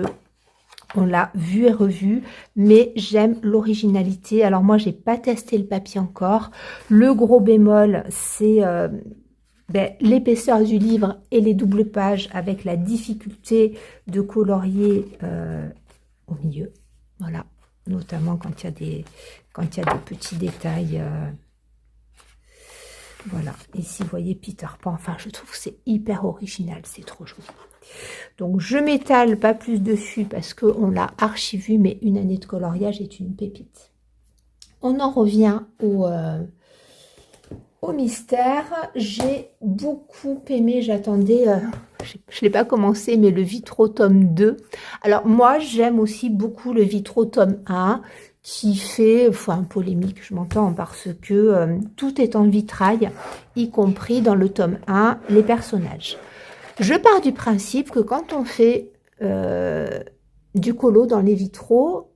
on l'a vu et revu, mais j'aime l'originalité. Alors moi, j'ai pas testé le papier encore. Le gros bémol, c'est... l'épaisseur du livre et les doubles pages avec la difficulté de colorier au milieu, voilà, notamment quand il y a des petits détails, voilà. Ici vous voyez Peter Pan, enfin je trouve que c'est hyper original, c'est trop joli. Donc je m'étale pas plus dessus parce qu'on l'a archi vu, mais une année de coloriage est une pépite. On en revient au mystère. J'ai beaucoup aimé, j'attendais, je ne l'ai pas commencé, mais le Vitro tome 2. Alors moi, j'aime aussi beaucoup le Vitro tome 1, qui fait, enfin polémique, je m'entends, parce que tout est en vitrail, y compris dans le tome 1, les personnages. Je pars du principe que quand on fait du colo dans les vitraux,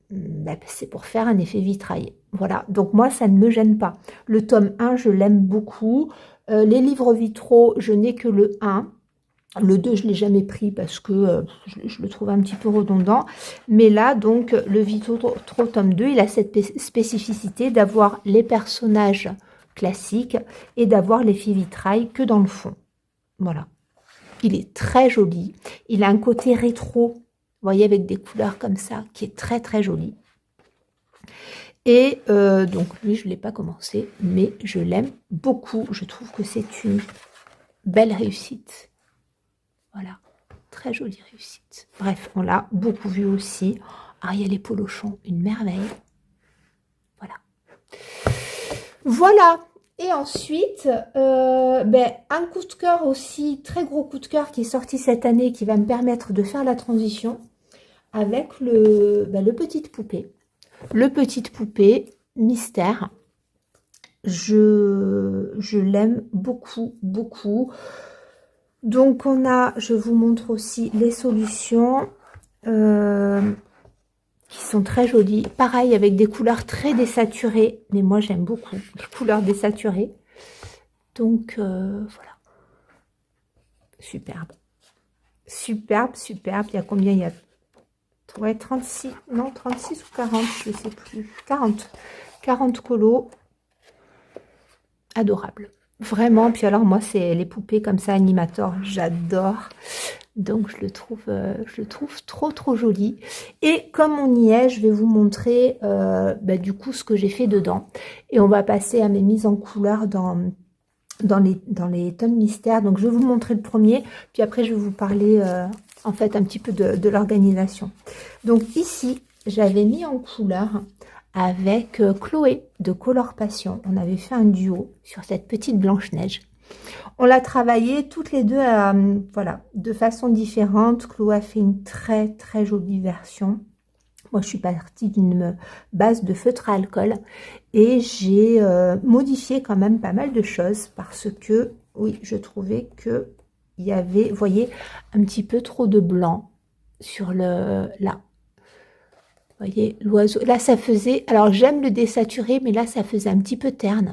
ben, c'est pour faire un effet vitrail. Voilà, donc moi ça ne me gêne pas. Le tome 1, je l'aime beaucoup. Les livres vitraux, je n'ai que le 1. Le 2, je ne l'ai jamais pris parce que je le trouve un petit peu redondant. Mais là, donc, le Vitro tome 2, il a cette spécificité d'avoir les personnages classiques et d'avoir l'effet vitrail que dans le fond. Voilà. Il est très joli. Il a un côté rétro, vous voyez, avec des couleurs comme ça, qui est très très joli. Et donc, lui, je ne l'ai pas commencé, mais je l'aime beaucoup. Je trouve que c'est une belle réussite. Voilà, très jolie réussite. Bref, on l'a beaucoup vu aussi. Ariel et Polochon, une merveille. Voilà. Voilà. Et ensuite, un coup de cœur aussi, très gros coup de cœur qui est sorti cette année, qui va me permettre de faire la transition avec le Petite Poupée. Le Petite Poupée mystère. Je l'aime beaucoup, beaucoup. Donc on a, je vous montre aussi les solutions qui sont très jolies. Pareil avec des couleurs très désaturées, mais moi j'aime beaucoup les couleurs désaturées. Donc voilà, superbe. Superbe, superbe. Il y a combien? Il y a 36, non 36 ou 40, je ne sais plus. 40 colos. Adorable. Vraiment, puis alors moi c'est les poupées comme ça, Animator, j'adore. Donc je le trouve trop joli. Et comme on y est, je vais vous montrer du coup ce que j'ai fait dedans. Et on va passer à mes mises en couleur dans les tomes mystères. Donc je vais vous montrer le premier, puis après je vais vous parler en fait un petit peu de l'organisation. Donc ici, j'avais mis en couleur avec Chloé de Color Passion. On avait fait un duo sur cette petite Blanche-Neige. On l'a travaillé toutes les deux voilà, de façon différente. Chloé a fait une très très jolie version. Moi, je suis partie d'une base de feutre à alcool et j'ai modifié quand même pas mal de choses parce que, oui, je trouvais que il y avait, vous voyez, un petit peu trop de blanc sur là. Vous voyez, l'oiseau, là ça faisait, alors j'aime le désaturé, mais là ça faisait un petit peu terne.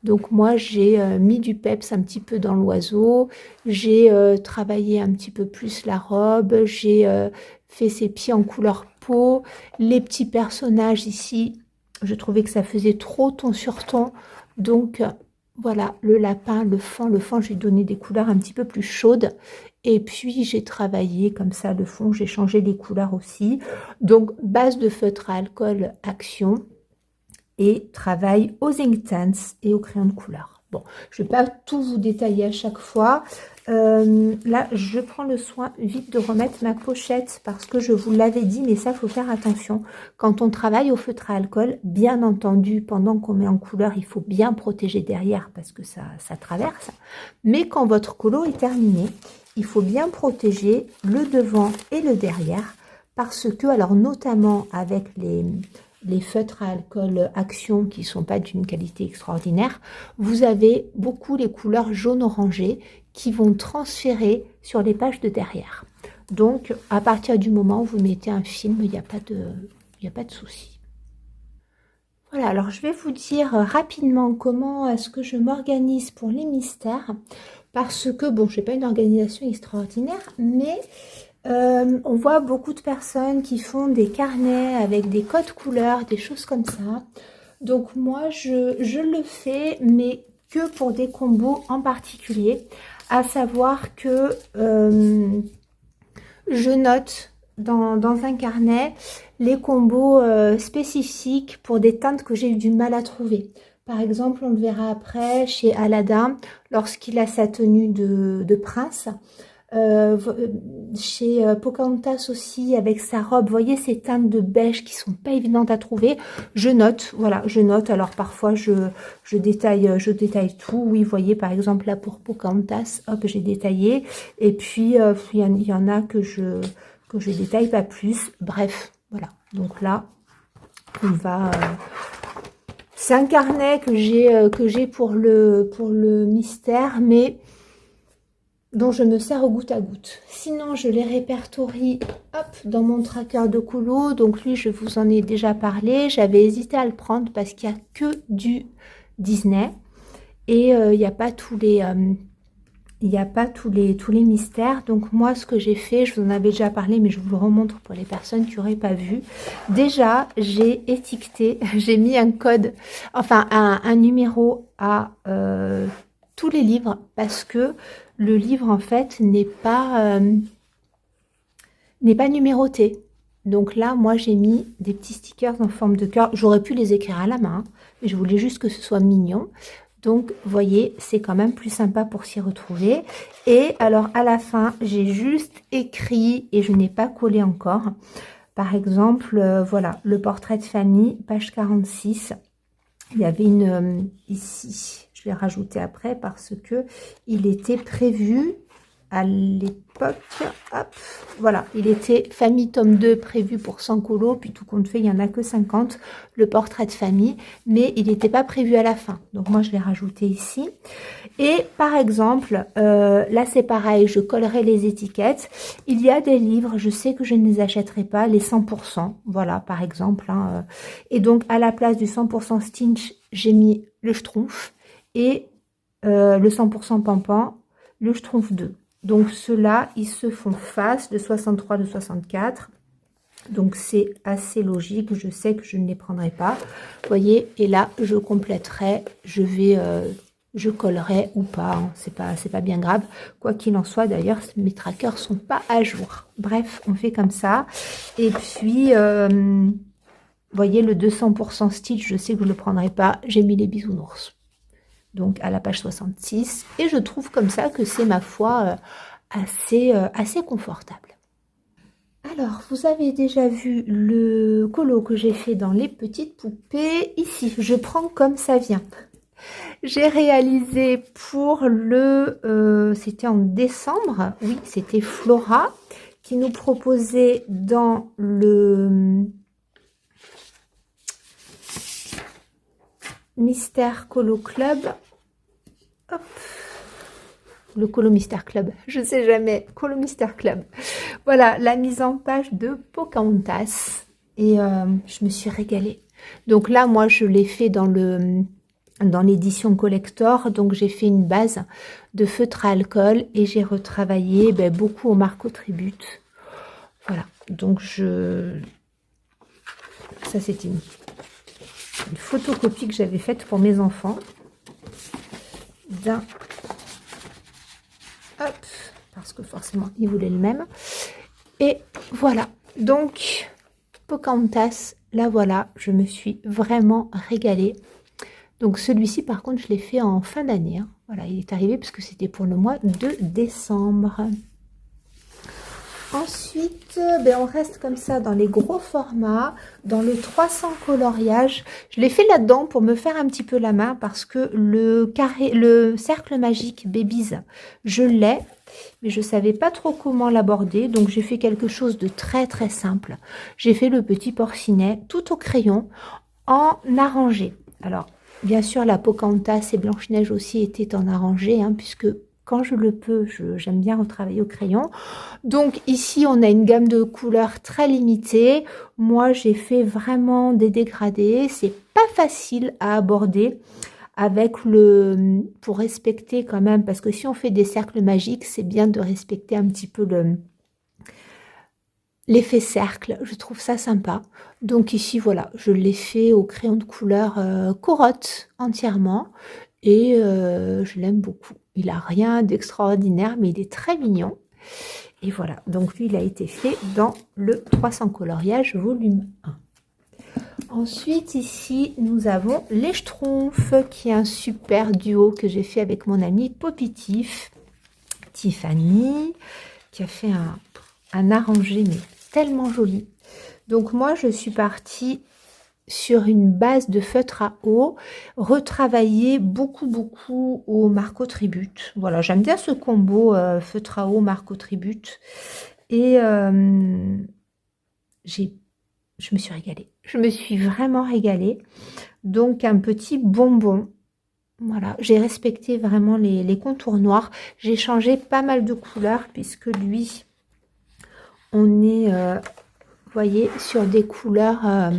Donc moi j'ai mis du peps un petit peu dans l'oiseau, j'ai travaillé un petit peu plus la robe, j'ai fait ses pieds en couleur peau, les petits personnages ici, je trouvais que ça faisait trop ton sur ton. Donc voilà, le lapin, le fan, j'ai donné des couleurs un petit peu plus chaudes. Et puis, j'ai travaillé comme ça le fond, j'ai changé les couleurs aussi. Donc, base de feutre à alcool Action et travail aux Inktense et au crayon de couleur. Bon, je ne vais pas tout vous détailler à chaque fois. Là, je prends le soin vite de remettre ma pochette parce que je vous l'avais dit, mais ça, il faut faire attention. Quand on travaille au feutre à alcool, bien entendu, pendant qu'on met en couleur, il faut bien protéger derrière parce que ça traverse. Mais quand votre colo est terminé, il faut bien protéger le devant et le derrière parce que, alors notamment avec les feutres à alcool Action qui ne sont pas d'une qualité extraordinaire, vous avez beaucoup les couleurs jaune-orangé qui vont transférer sur les pages de derrière. Donc, à partir du moment où vous mettez un film, il n'y a pas de souci. Voilà, alors je vais vous dire rapidement comment est-ce que je m'organise pour les mystères. Parce que, bon, je n'ai pas une organisation extraordinaire, mais on voit beaucoup de personnes qui font des carnets avec des codes couleurs, des choses comme ça. Donc moi, je le fais, mais que pour des combos en particulier. À savoir que je note dans un carnet les combos spécifiques pour des teintes que j'ai eu du mal à trouver. Par exemple, on le verra après chez Aladdin, lorsqu'il a sa tenue de prince. Chez Pocahontas aussi, avec sa robe, vous voyez ces teintes de beige qui sont pas évidentes à trouver. Je note, voilà, je note. Alors parfois, je détaille tout. Oui, vous voyez, par exemple, là pour Pocahontas, hop, j'ai détaillé. Et puis, il y en a que je détaille pas plus. Bref, voilà. Donc là, On va... c'est un carnet que j'ai pour le mystère, mais dont je me sers au goutte à goutte. Sinon, je les répertorie hop, dans mon tracker de colo. Donc lui, je vous en ai déjà parlé. J'avais hésité à le prendre parce qu'il n'y a que du Disney. Et il n'y a pas tous les... il n'y a pas tous les mystères. Donc moi, ce que j'ai fait, je vous en avais déjà parlé, mais je vous le remontre pour les personnes qui n'auraient pas vu. Déjà, j'ai étiqueté, j'ai mis un code, enfin un numéro à tous les livres, parce que le livre, en fait, n'est pas numéroté. Donc là, moi, j'ai mis des petits stickers en forme de cœur. J'aurais pu les écrire à la main, mais je voulais juste que ce soit mignon. Donc, vous voyez, c'est quand même plus sympa pour s'y retrouver. Et alors, à la fin, j'ai juste écrit, et je n'ai pas collé encore. Par exemple, voilà, le portrait de famille, page 46. Il y avait une ici, je l'ai rajouté après parce que il était prévu à l'époque, hop, voilà, il était famille tome 2 prévu pour 100 colos, puis tout compte fait, il n'y en a que 50, le portrait de famille, mais il n'était pas prévu à la fin. Donc moi, je l'ai rajouté ici. Et par exemple, là c'est pareil, je collerai les étiquettes. Il y a des livres, je sais que je ne les achèterai pas, les 100%, voilà, par exemple. Hein, et donc, à la place du 100% Stitch, j'ai mis le Schtroumpf et le 100% Pampan, le Schtroumpf 2. Donc ceux-là, ils se font face, de 63, de 64. Donc c'est assez logique, je sais que je ne les prendrai pas. Vous voyez, et là, je compléterai, je collerai ou pas, hein, c'est pas bien grave. Quoi qu'il en soit, d'ailleurs, mes trackers sont pas à jour. Bref, on fait comme ça. Et puis, vous voyez, le 200% Stitch, je sais que je ne le prendrai pas. J'ai mis les bisounours. Donc à la page 66, et je trouve comme ça que c'est, ma foi, assez confortable. Alors, vous avez déjà vu le colo que j'ai fait dans les petites poupées. Ici, je prends comme ça vient. J'ai réalisé pour c'était en décembre, oui, c'était Flora, qui nous proposait dans le Mystère Colo Club, hop, le Colo Mystère Club, je sais jamais, Colo Mystère Club. Voilà, la mise en page de Pocahontas. Et je me suis régalée. Donc là, moi, je l'ai fait dans l'édition collector. Donc, j'ai fait une base de feutre à alcool et j'ai retravaillé beaucoup au Marco Tribute. Voilà, donc ça, c'était une photocopie que j'avais faite pour mes enfants. Hop, parce que forcément, ils voulaient le même. Et voilà, donc Pocahontas, là voilà, je me suis vraiment régalée. Donc celui-ci, par contre, je l'ai fait en fin d'année. Hein. Voilà, il est arrivé parce que c'était pour le mois de décembre. Ensuite, on reste comme ça dans les gros formats, dans le 300 coloriage. Je l'ai fait là-dedans pour me faire un petit peu la main parce que le cercle magique Babies, je l'ai, mais je ne savais pas trop comment l'aborder. Donc, j'ai fait quelque chose de très, très simple. J'ai fait le petit porcinet tout au crayon en arrangé. Alors, bien sûr, la Pocahontas et Blanche-Neige aussi étaient en arrangé, hein, puisque quand je le peux, j'aime bien retravailler au crayon. Donc ici, on a une gamme de couleurs très limitée. Moi, j'ai fait vraiment des dégradés. C'est pas facile à aborder avec pour respecter quand même, parce que si on fait des cercles magiques, c'est bien de respecter un petit peu l'effet cercle. Je trouve ça sympa. Donc ici, voilà, je l'ai fait au crayon de couleur Corotte entièrement. Et je l'aime beaucoup. Il n'a rien d'extraordinaire, mais il est très mignon. Et voilà, donc lui, il a été fait dans le 300 coloriage volume 1. Ensuite, ici, nous avons les Schtroumpfs, qui est un super duo que j'ai fait avec mon amie Popitif, Tiffany, qui a fait un arrangé, mais tellement joli. Donc moi, je suis partie sur une base de feutre à eau, retravailler beaucoup au Marco Tribute. Voilà, j'aime bien ce combo feutre à eau Marco Tribute. Et j'ai je me suis régalée. Je me suis vraiment régalée. Donc un petit bonbon. Voilà, j'ai respecté vraiment les contours noirs. J'ai changé pas mal de couleurs puisque lui, on est, vous voyez, sur des couleurs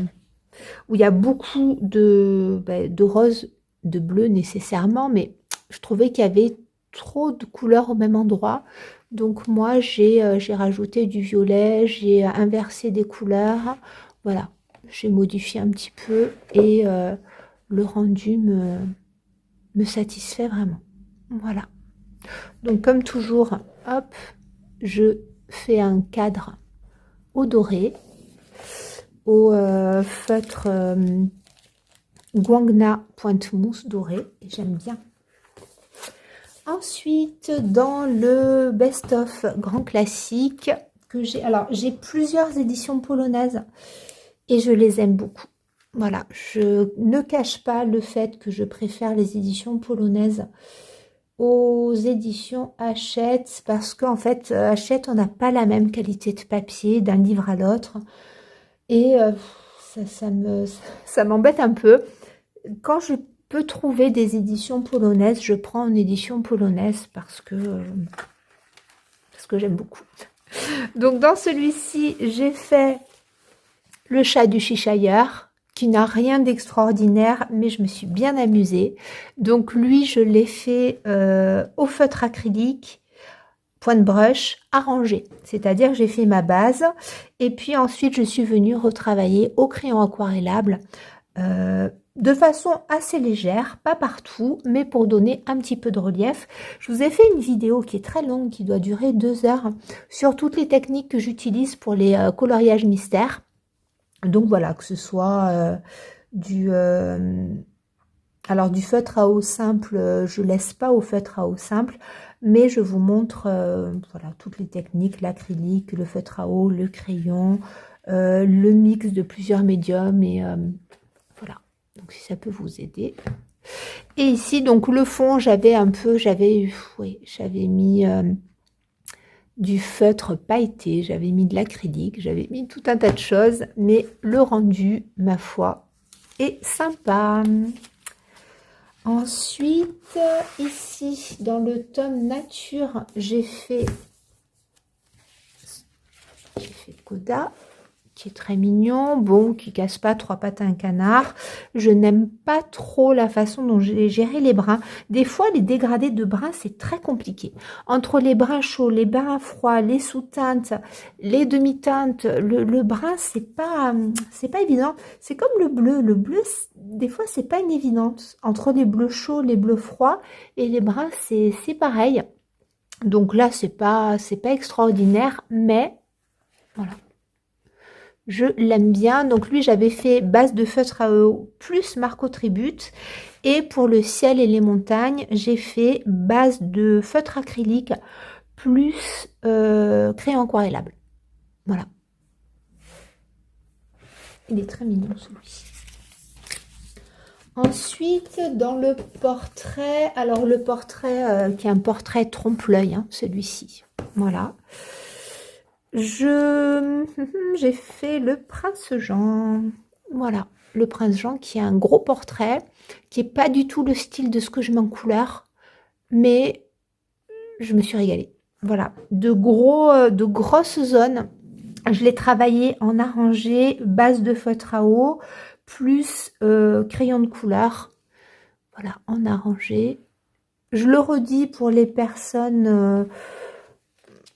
où il y a beaucoup de rose, de bleu nécessairement, mais je trouvais qu'il y avait trop de couleurs au même endroit. Donc moi, j'ai rajouté du violet, j'ai inversé des couleurs. Voilà, j'ai modifié un petit peu et le rendu me satisfait vraiment. Voilà. Donc comme toujours, hop, je fais un cadre au doré, au feutre Guangna pointe mousse dorée, et j'aime bien. Ensuite, dans le best-of grand classique que j'ai, alors j'ai plusieurs éditions polonaises et je les aime beaucoup. Voilà, je ne cache pas le fait que je préfère les éditions polonaises aux éditions Hachette parce qu'en fait, Hachette, on n'a pas la même qualité de papier d'un livre à l'autre et ça m'embête un peu. Quand je peux trouver des éditions polonaises, je prends une édition polonaise parce que j'aime beaucoup. Donc dans celui-ci, j'ai fait le chat du Cheshire, qui n'a rien d'extraordinaire, mais je me suis bien amusée. Donc lui, je l'ai fait au feutre acrylique, point de brush, arrangé. C'est-à-dire que j'ai fait ma base, et puis ensuite, je suis venue retravailler au crayon aquarellable, de façon assez légère, pas partout, mais pour donner un petit peu de relief. Je vous ai fait une vidéo qui est très longue, qui doit durer 2 heures, sur toutes les techniques que j'utilise pour les coloriages mystères. Donc voilà, que ce soit alors du feutre à eau simple, je laisse pas au feutre à eau simple, mais je vous montre voilà, toutes les techniques, l'acrylique, le feutre à eau, le crayon, le mix de plusieurs médiums, et voilà, donc si ça peut vous aider. Et ici, donc le fond, j'avais mis du feutre pailleté, j'avais mis de l'acrylique, j'avais mis tout un tas de choses, mais le rendu, ma foi, est sympa. Ensuite, ici, dans le tome nature, j'ai fait Coda, qui est très mignon, bon, qui casse pas 3 pattes à un canard. Je n'aime pas trop la façon dont j'ai géré les brins. Des fois, les dégradés de brins, c'est très compliqué. Entre les brins chauds, les brins froids, les sous-teintes, les demi-teintes, le brun, c'est pas évident. C'est comme le bleu. Le bleu, des fois, c'est pas une évidence. Entre les bleus chauds, les bleus froids et les bruns, c'est pareil. Donc là, c'est pas extraordinaire, mais voilà. Je l'aime bien. Donc lui, j'avais fait base de feutre à eau plus Marco Tribute. Et pour le ciel et les montagnes, j'ai fait base de feutre acrylique plus crayon aquarellable. Voilà. Il est très mignon celui-ci. Ensuite, dans le portrait, alors le portrait qui est un portrait trompe-l'œil, hein, celui-ci. Voilà. J'ai fait le Prince Jean. Voilà, le Prince Jean qui est un gros portrait, qui est pas du tout le style de ce que je mets en couleur, mais je me suis régalée. Voilà, de grosses zones. Je l'ai travaillé en arrangé, base de feutre à eau, plus crayon de couleur. Voilà, en arrangé. Je le redis pour les personnes...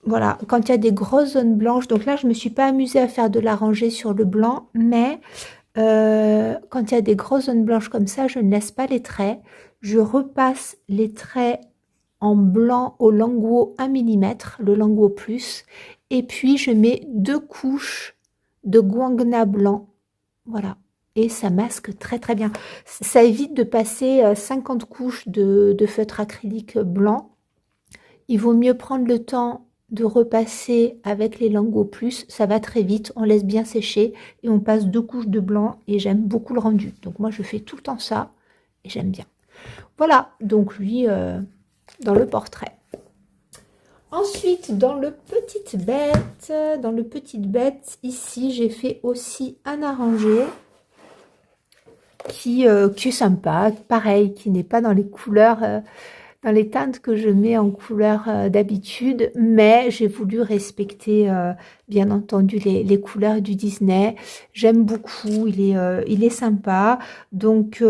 voilà, quand il y a des grosses zones blanches, donc là, je ne me suis pas amusée à faire de la rangée sur le blanc, mais quand il y a des grosses zones blanches comme ça, je ne laisse pas les traits. Je repasse les traits en blanc au Languo 1 mm, le Languo plus, et puis je mets 2 couches de guangna blanc, voilà, et ça masque très très bien. Ça évite de passer 50 couches de feutre acrylique blanc. Il vaut mieux prendre le temps de repasser avec les Languo plus, ça va très vite, on laisse bien sécher et on passe 2 couches de blanc et j'aime beaucoup le rendu. Donc moi je fais tout le temps ça et j'aime bien. Voilà, donc lui dans le portrait. Ensuite, dans le petite bête, ici, j'ai fait aussi un arrangé qui est sympa, pareil, qui n'est pas dans les couleurs, dans les teintes que je mets en couleur d'habitude, mais j'ai voulu respecter, bien entendu, les couleurs du Disney. J'aime beaucoup, il est sympa. Donc,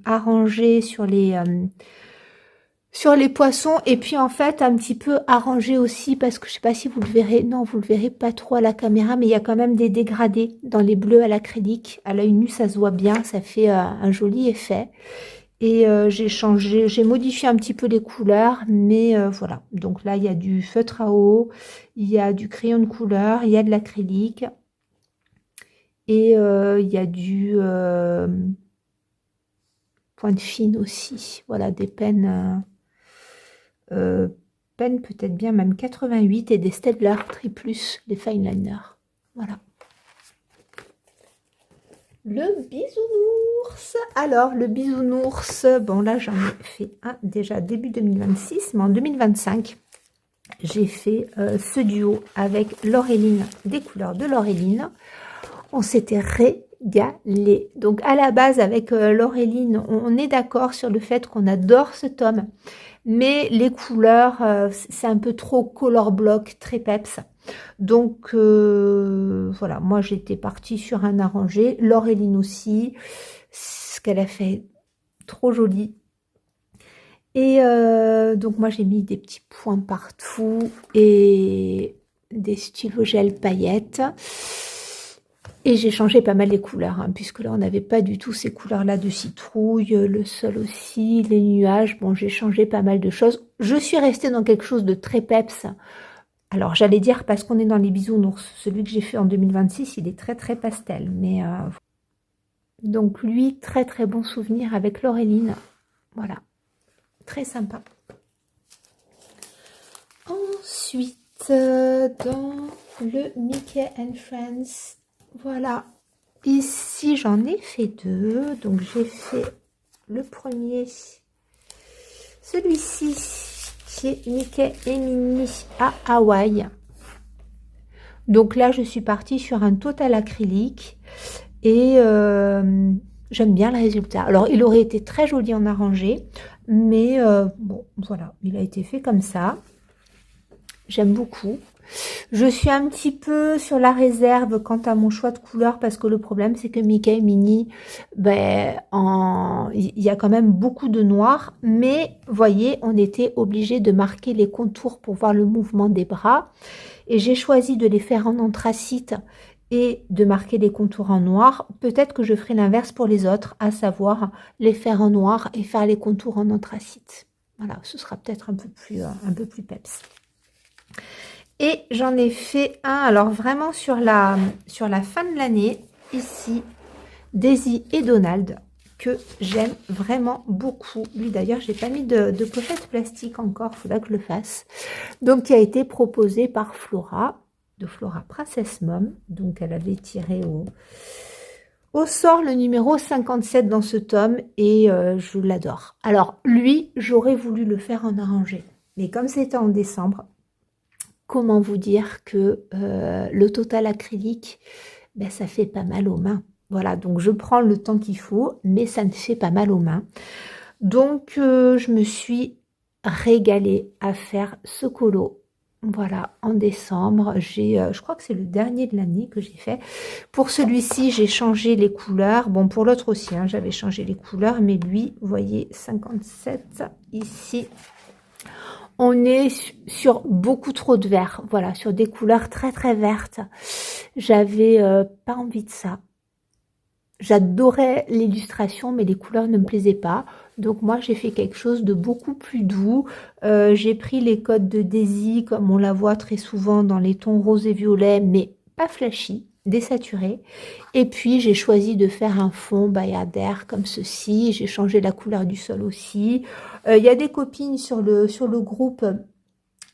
arrangé sur les poissons, et puis en fait un petit peu arrangé aussi parce que je sais pas si vous le verrez, non vous le verrez pas trop à la caméra, mais il y a quand même des dégradés dans les bleus à l'acrylique. À l'œil nu ça se voit bien, ça fait un joli effet. Et j'ai modifié un petit peu les couleurs, mais voilà. Donc là il y a du feutre à eau, il y a du crayon de couleur, il y a de l'acrylique et il y a du pointe fine aussi. Voilà, des pennes. Peine peut-être bien même 88 et des Staedtler Triplus, les Fineliner. Voilà. Le bisounours. Alors, le bisounours, bon là j'en ai fait un déjà début 2026, mais en 2025, j'ai fait ce duo avec Laureline, des couleurs de Laureline. On s'était régalé. Donc à la base avec Laureline, on est d'accord sur le fait qu'on adore ce tome. Mais les couleurs, c'est un peu trop color block, très peps. Donc voilà, moi j'étais partie sur un arrangé. Laureline aussi, ce qu'elle a fait, trop joli. Et donc moi j'ai mis des petits points partout et des stylos gel paillettes. Et j'ai changé pas mal les couleurs, hein, puisque là on n'avait pas du tout ces couleurs-là de citrouille, le sol aussi, les nuages. Bon, j'ai changé pas mal de choses. Je suis restée dans quelque chose de très peps. Alors j'allais dire parce qu'on est dans les bisounours. Celui que j'ai fait en 2026, il est très très pastel. Mais donc lui, très très bon souvenir avec Laureline. Voilà, très sympa. Ensuite, dans le Mickey and Friends, voilà, ici j'en ai fait deux. Donc j'ai fait le premier, celui-ci qui est Mickey et Minnie à Hawaï. Donc là je suis partie sur un total acrylique et j'aime bien le résultat. Alors il aurait été très joli en arrangé, mais bon voilà, il a été fait comme ça. J'aime beaucoup. Je suis un petit peu sur la réserve quant à mon choix de couleur parce que le problème c'est que Mickey et Minnie, ben, il y a quand même beaucoup de noir, mais voyez, on était obligé de marquer les contours pour voir le mouvement des bras et j'ai choisi de les faire en anthracite et de marquer les contours en noir. Peut-être que je ferai l'inverse pour les autres, à savoir les faire en noir et faire les contours en anthracite. Voilà, ce sera peut-être un peu plus peps. Et j'en ai fait un, alors vraiment sur la fin de l'année, ici, Daisy et Donald, que j'aime vraiment beaucoup. Lui d'ailleurs, j'ai pas mis de pochette plastique encore, il faudra que je le fasse. Donc, qui a été proposé par Flora, de Flora Princess Mom. Donc, elle avait tiré au sort le numéro 57 dans ce tome et je l'adore. Alors, lui, j'aurais voulu le faire en arrangé. Mais comme c'était en décembre, comment vous dire que le total acrylique, ben, ça fait pas mal aux mains. Voilà, donc je prends le temps qu'il faut, mais ça ne fait pas mal aux mains. Donc, je me suis régalée à faire ce colo. Voilà, en décembre, je crois que c'est le dernier de l'année que j'ai fait. Pour celui-ci, j'ai changé les couleurs. Bon, pour l'autre aussi, hein, j'avais changé les couleurs, mais lui, vous voyez, 57 ici. On est sur beaucoup trop de vert, voilà, sur des couleurs très très vertes. J'avais pas envie de ça. J'adorais l'illustration, mais les couleurs ne me plaisaient pas. Donc moi, j'ai fait quelque chose de beaucoup plus doux. J'ai pris les codes de Daisy, comme on la voit très souvent dans les tons roses et violets, mais pas flashy, désaturé. Et puis, j'ai choisi de faire un fond bayadère comme ceci. J'ai changé la couleur du sol aussi. Il y a des copines sur le groupe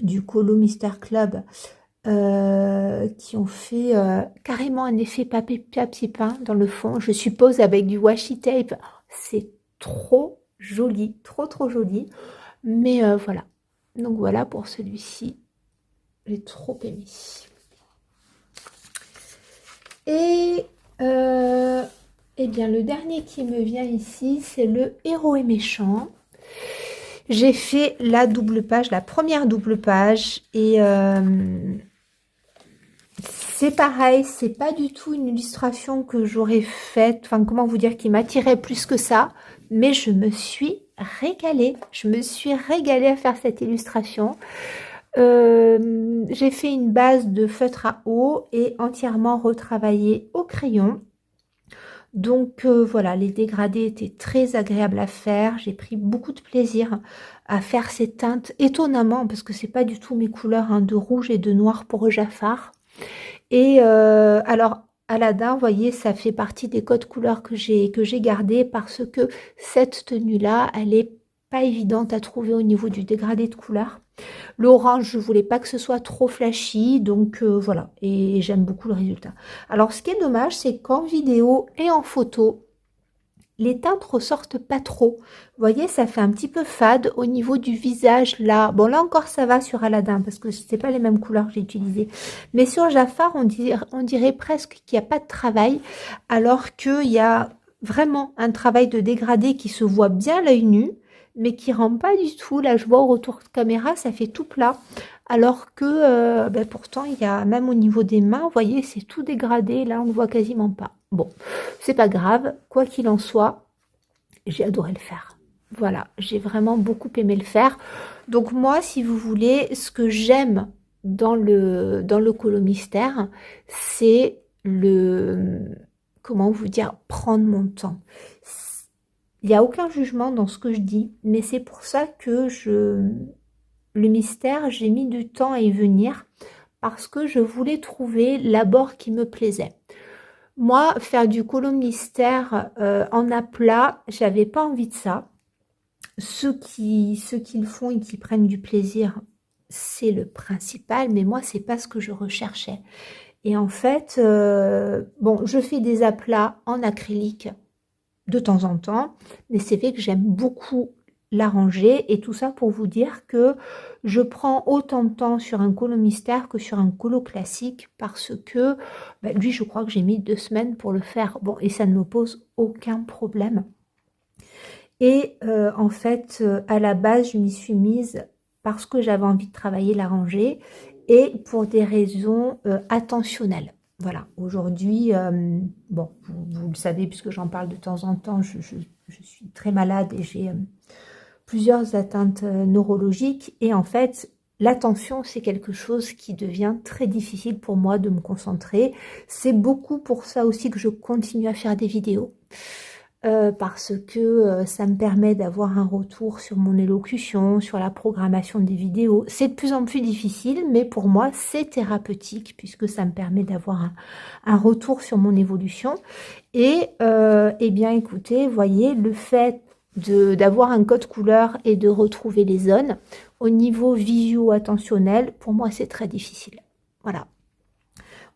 du Colo Mister Club qui ont fait carrément un effet papier peint dans le fond, je suppose avec du washi tape. C'est trop joli, trop joli. Mais voilà, Donc voilà pour celui-ci. J'ai trop aimé. Et eh bien le dernier qui me vient ici, c'est le Héros est méchant. J'ai fait la double page, la première double page, et c'est pareil, c'est pas du tout une illustration que j'aurais faite, enfin comment vous dire, qui m'attirait plus que ça, mais je me suis régalée. Je me suis régalée à faire cette illustration. J'ai fait une base de feutre à eau et entièrement retravaillée au crayon. Donc voilà, les dégradés étaient très agréables à faire. J'ai pris beaucoup de plaisir à faire ces teintes, étonnamment, parce que c'est pas du tout mes couleurs, hein, de rouge et de noir pour Jafar. Et alors, Aladdin, vous voyez, ça fait partie des codes couleurs que j'ai gardé parce que cette tenue-là, elle est pas évidente à trouver au niveau du dégradé de couleur. L'orange, je voulais pas que ce soit trop flashy, donc voilà, et j'aime beaucoup le résultat. Alors, ce qui est dommage, c'est qu'en vidéo et en photo, les teintes ressortent pas trop. Vous voyez, ça fait un petit peu fade au niveau du visage là. Bon, là encore, ça va sur Aladdin parce que c'est pas les mêmes couleurs que j'ai utilisées. Mais sur Jafar, on dirait presque qu'il n'y a pas de travail, alors qu'il y a vraiment un travail de dégradé qui se voit bien à l'œil nu, mais qui rend pas du tout. Là, je vois au retour de caméra, ça fait tout plat. Alors que pourtant, il y a même au niveau des mains, vous voyez, c'est tout dégradé. Là, on ne voit quasiment pas. Bon, c'est pas grave, quoi qu'il en soit, j'ai adoré le faire. Voilà, j'ai vraiment beaucoup aimé le faire. Donc moi, si vous voulez, ce que j'aime dans le colo mystère, c'est comment vous dire, prendre mon temps. Il n'y a aucun jugement dans ce que je dis, mais c'est pour ça que le mystère, j'ai mis du temps à y venir parce que je voulais trouver l'abord qui me plaisait. Moi, faire du colo mystère en aplat, j'avais pas envie de ça. Ceux qui le font et qui prennent du plaisir, c'est le principal, mais moi, c'est pas ce que je recherchais. Et en fait, bon, je fais des aplats en acrylique de temps en temps, mais c'est vrai que j'aime beaucoup l'arranger et tout ça pour vous dire que je prends autant de temps sur un colo mystère que sur un colo classique parce que lui, je crois que j'ai mis 2 semaines pour le faire. Bon, et ça ne me pose aucun problème. Et en fait, à la base, je m'y suis mise parce que j'avais envie de travailler l'arranger et pour des raisons attentionnelles. Voilà, aujourd'hui, bon, vous le savez puisque j'en parle de temps en temps, je suis très malade et j'ai plusieurs atteintes neurologiques. Et en fait, l'attention, c'est quelque chose qui devient très difficile pour moi de me concentrer. C'est beaucoup pour ça aussi que je continue à faire des vidéos. Parce que ça me permet d'avoir un retour sur mon élocution, sur la programmation des vidéos. C'est de plus en plus difficile, mais pour moi, c'est thérapeutique puisque ça me permet d'avoir un retour sur mon évolution. Et eh bien, écoutez, voyez, le fait d'avoir un code couleur et de retrouver les zones, au niveau visuo-attentionnel, pour moi, c'est très difficile. Voilà.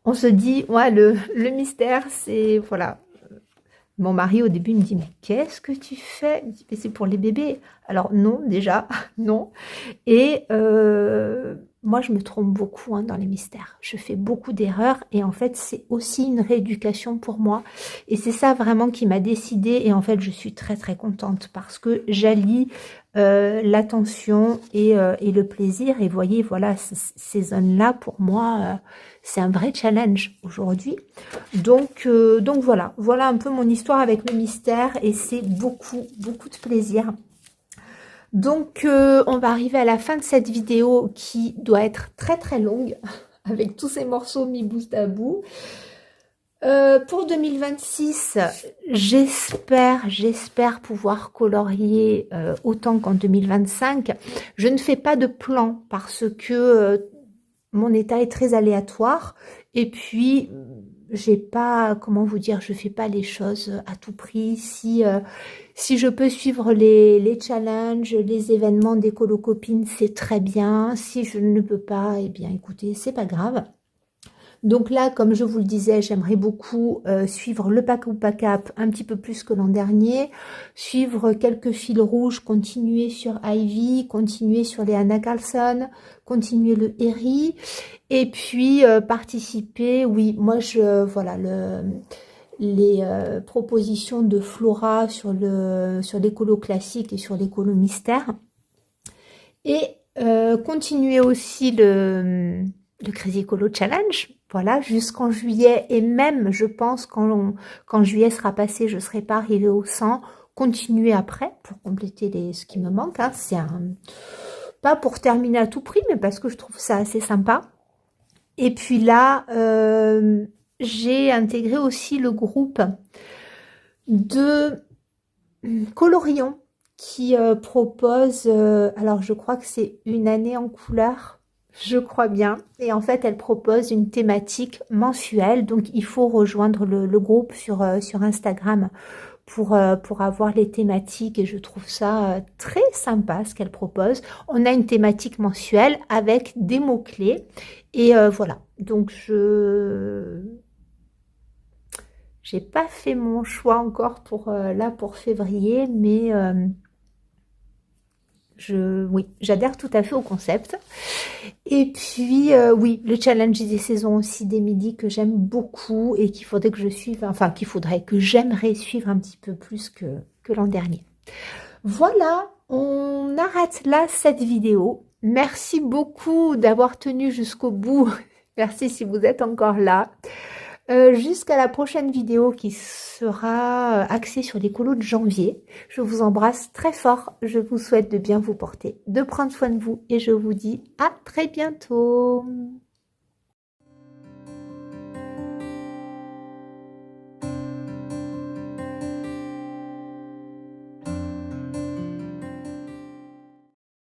On se dit, ouais, le mystère, c'est, voilà. Mon mari, au début, me dit, mais qu'est-ce que tu fais? Je dis, mais c'est pour les bébés. Alors non, déjà, non. Et moi, je me trompe beaucoup dans les mystères. Je fais beaucoup d'erreurs et en fait, c'est aussi une rééducation pour moi. Et c'est ça vraiment qui m'a décidée. Et en fait, je suis très, très contente parce que j'allie l'attention et le plaisir. Et voyez, voilà, ces zones-là, pour moi, c'est un vrai challenge aujourd'hui. Donc voilà, voilà un peu mon histoire avec le mystère et c'est beaucoup, beaucoup de plaisir. Donc, on va arriver à la fin de cette vidéo qui doit être très très longue avec tous ces morceaux mis bout à bout. Pour 2026, j'espère pouvoir colorier autant qu'en 2025. Je ne fais pas de plan parce que mon état est très aléatoire et puis j'ai pas, comment vous dire, je fais pas les choses à tout prix. Si je peux suivre les challenges, les événements des colocopines, c'est très bien. Si je ne peux pas, eh bien écoutez, c'est pas grave. Donc là, comme je vous le disais, j'aimerais beaucoup suivre le pack ou pack up un petit peu plus que l'an dernier, suivre quelques fils rouges, continuer sur Ivy, continuer sur les Anna Carlson, continuer le Harry, et puis participer, oui, moi voilà, les propositions de Flora sur l'écolo classique et sur l'écolo mystère, et continuer aussi le Crazy Colo Challenge, voilà, jusqu'en juillet, et même, je pense, quand juillet sera passé, je ne serai pas arrivée au 100, continuer après, pour compléter ce qui me manque, hein. C'est pas pour terminer à tout prix, mais parce que je trouve ça assez sympa. Et puis là, j'ai intégré aussi le groupe de Colorion, qui propose, alors je crois que c'est une année en couleur, je crois bien, et en fait elle propose une thématique mensuelle, donc il faut rejoindre le groupe sur Instagram pour avoir les thématiques, et je trouve ça très sympa ce qu'elle propose. On a une thématique mensuelle avec des mots-clés, et voilà, donc j'ai pas fait mon choix encore pour février, mais oui, j'adhère tout à fait au concept. Et puis, oui, le challenge des saisons aussi d'Émilie que j'aime beaucoup et qu'il faudrait que je suive, enfin, que j'aimerais suivre un petit peu plus que l'an dernier. Voilà, on arrête là cette vidéo. Merci beaucoup d'avoir tenu jusqu'au bout. Merci si vous êtes encore là. Jusqu'à la prochaine vidéo qui sera axée sur les colos de janvier. Je vous embrasse très fort. Je vous souhaite de bien vous porter, de prendre soin de vous et je vous dis à très bientôt.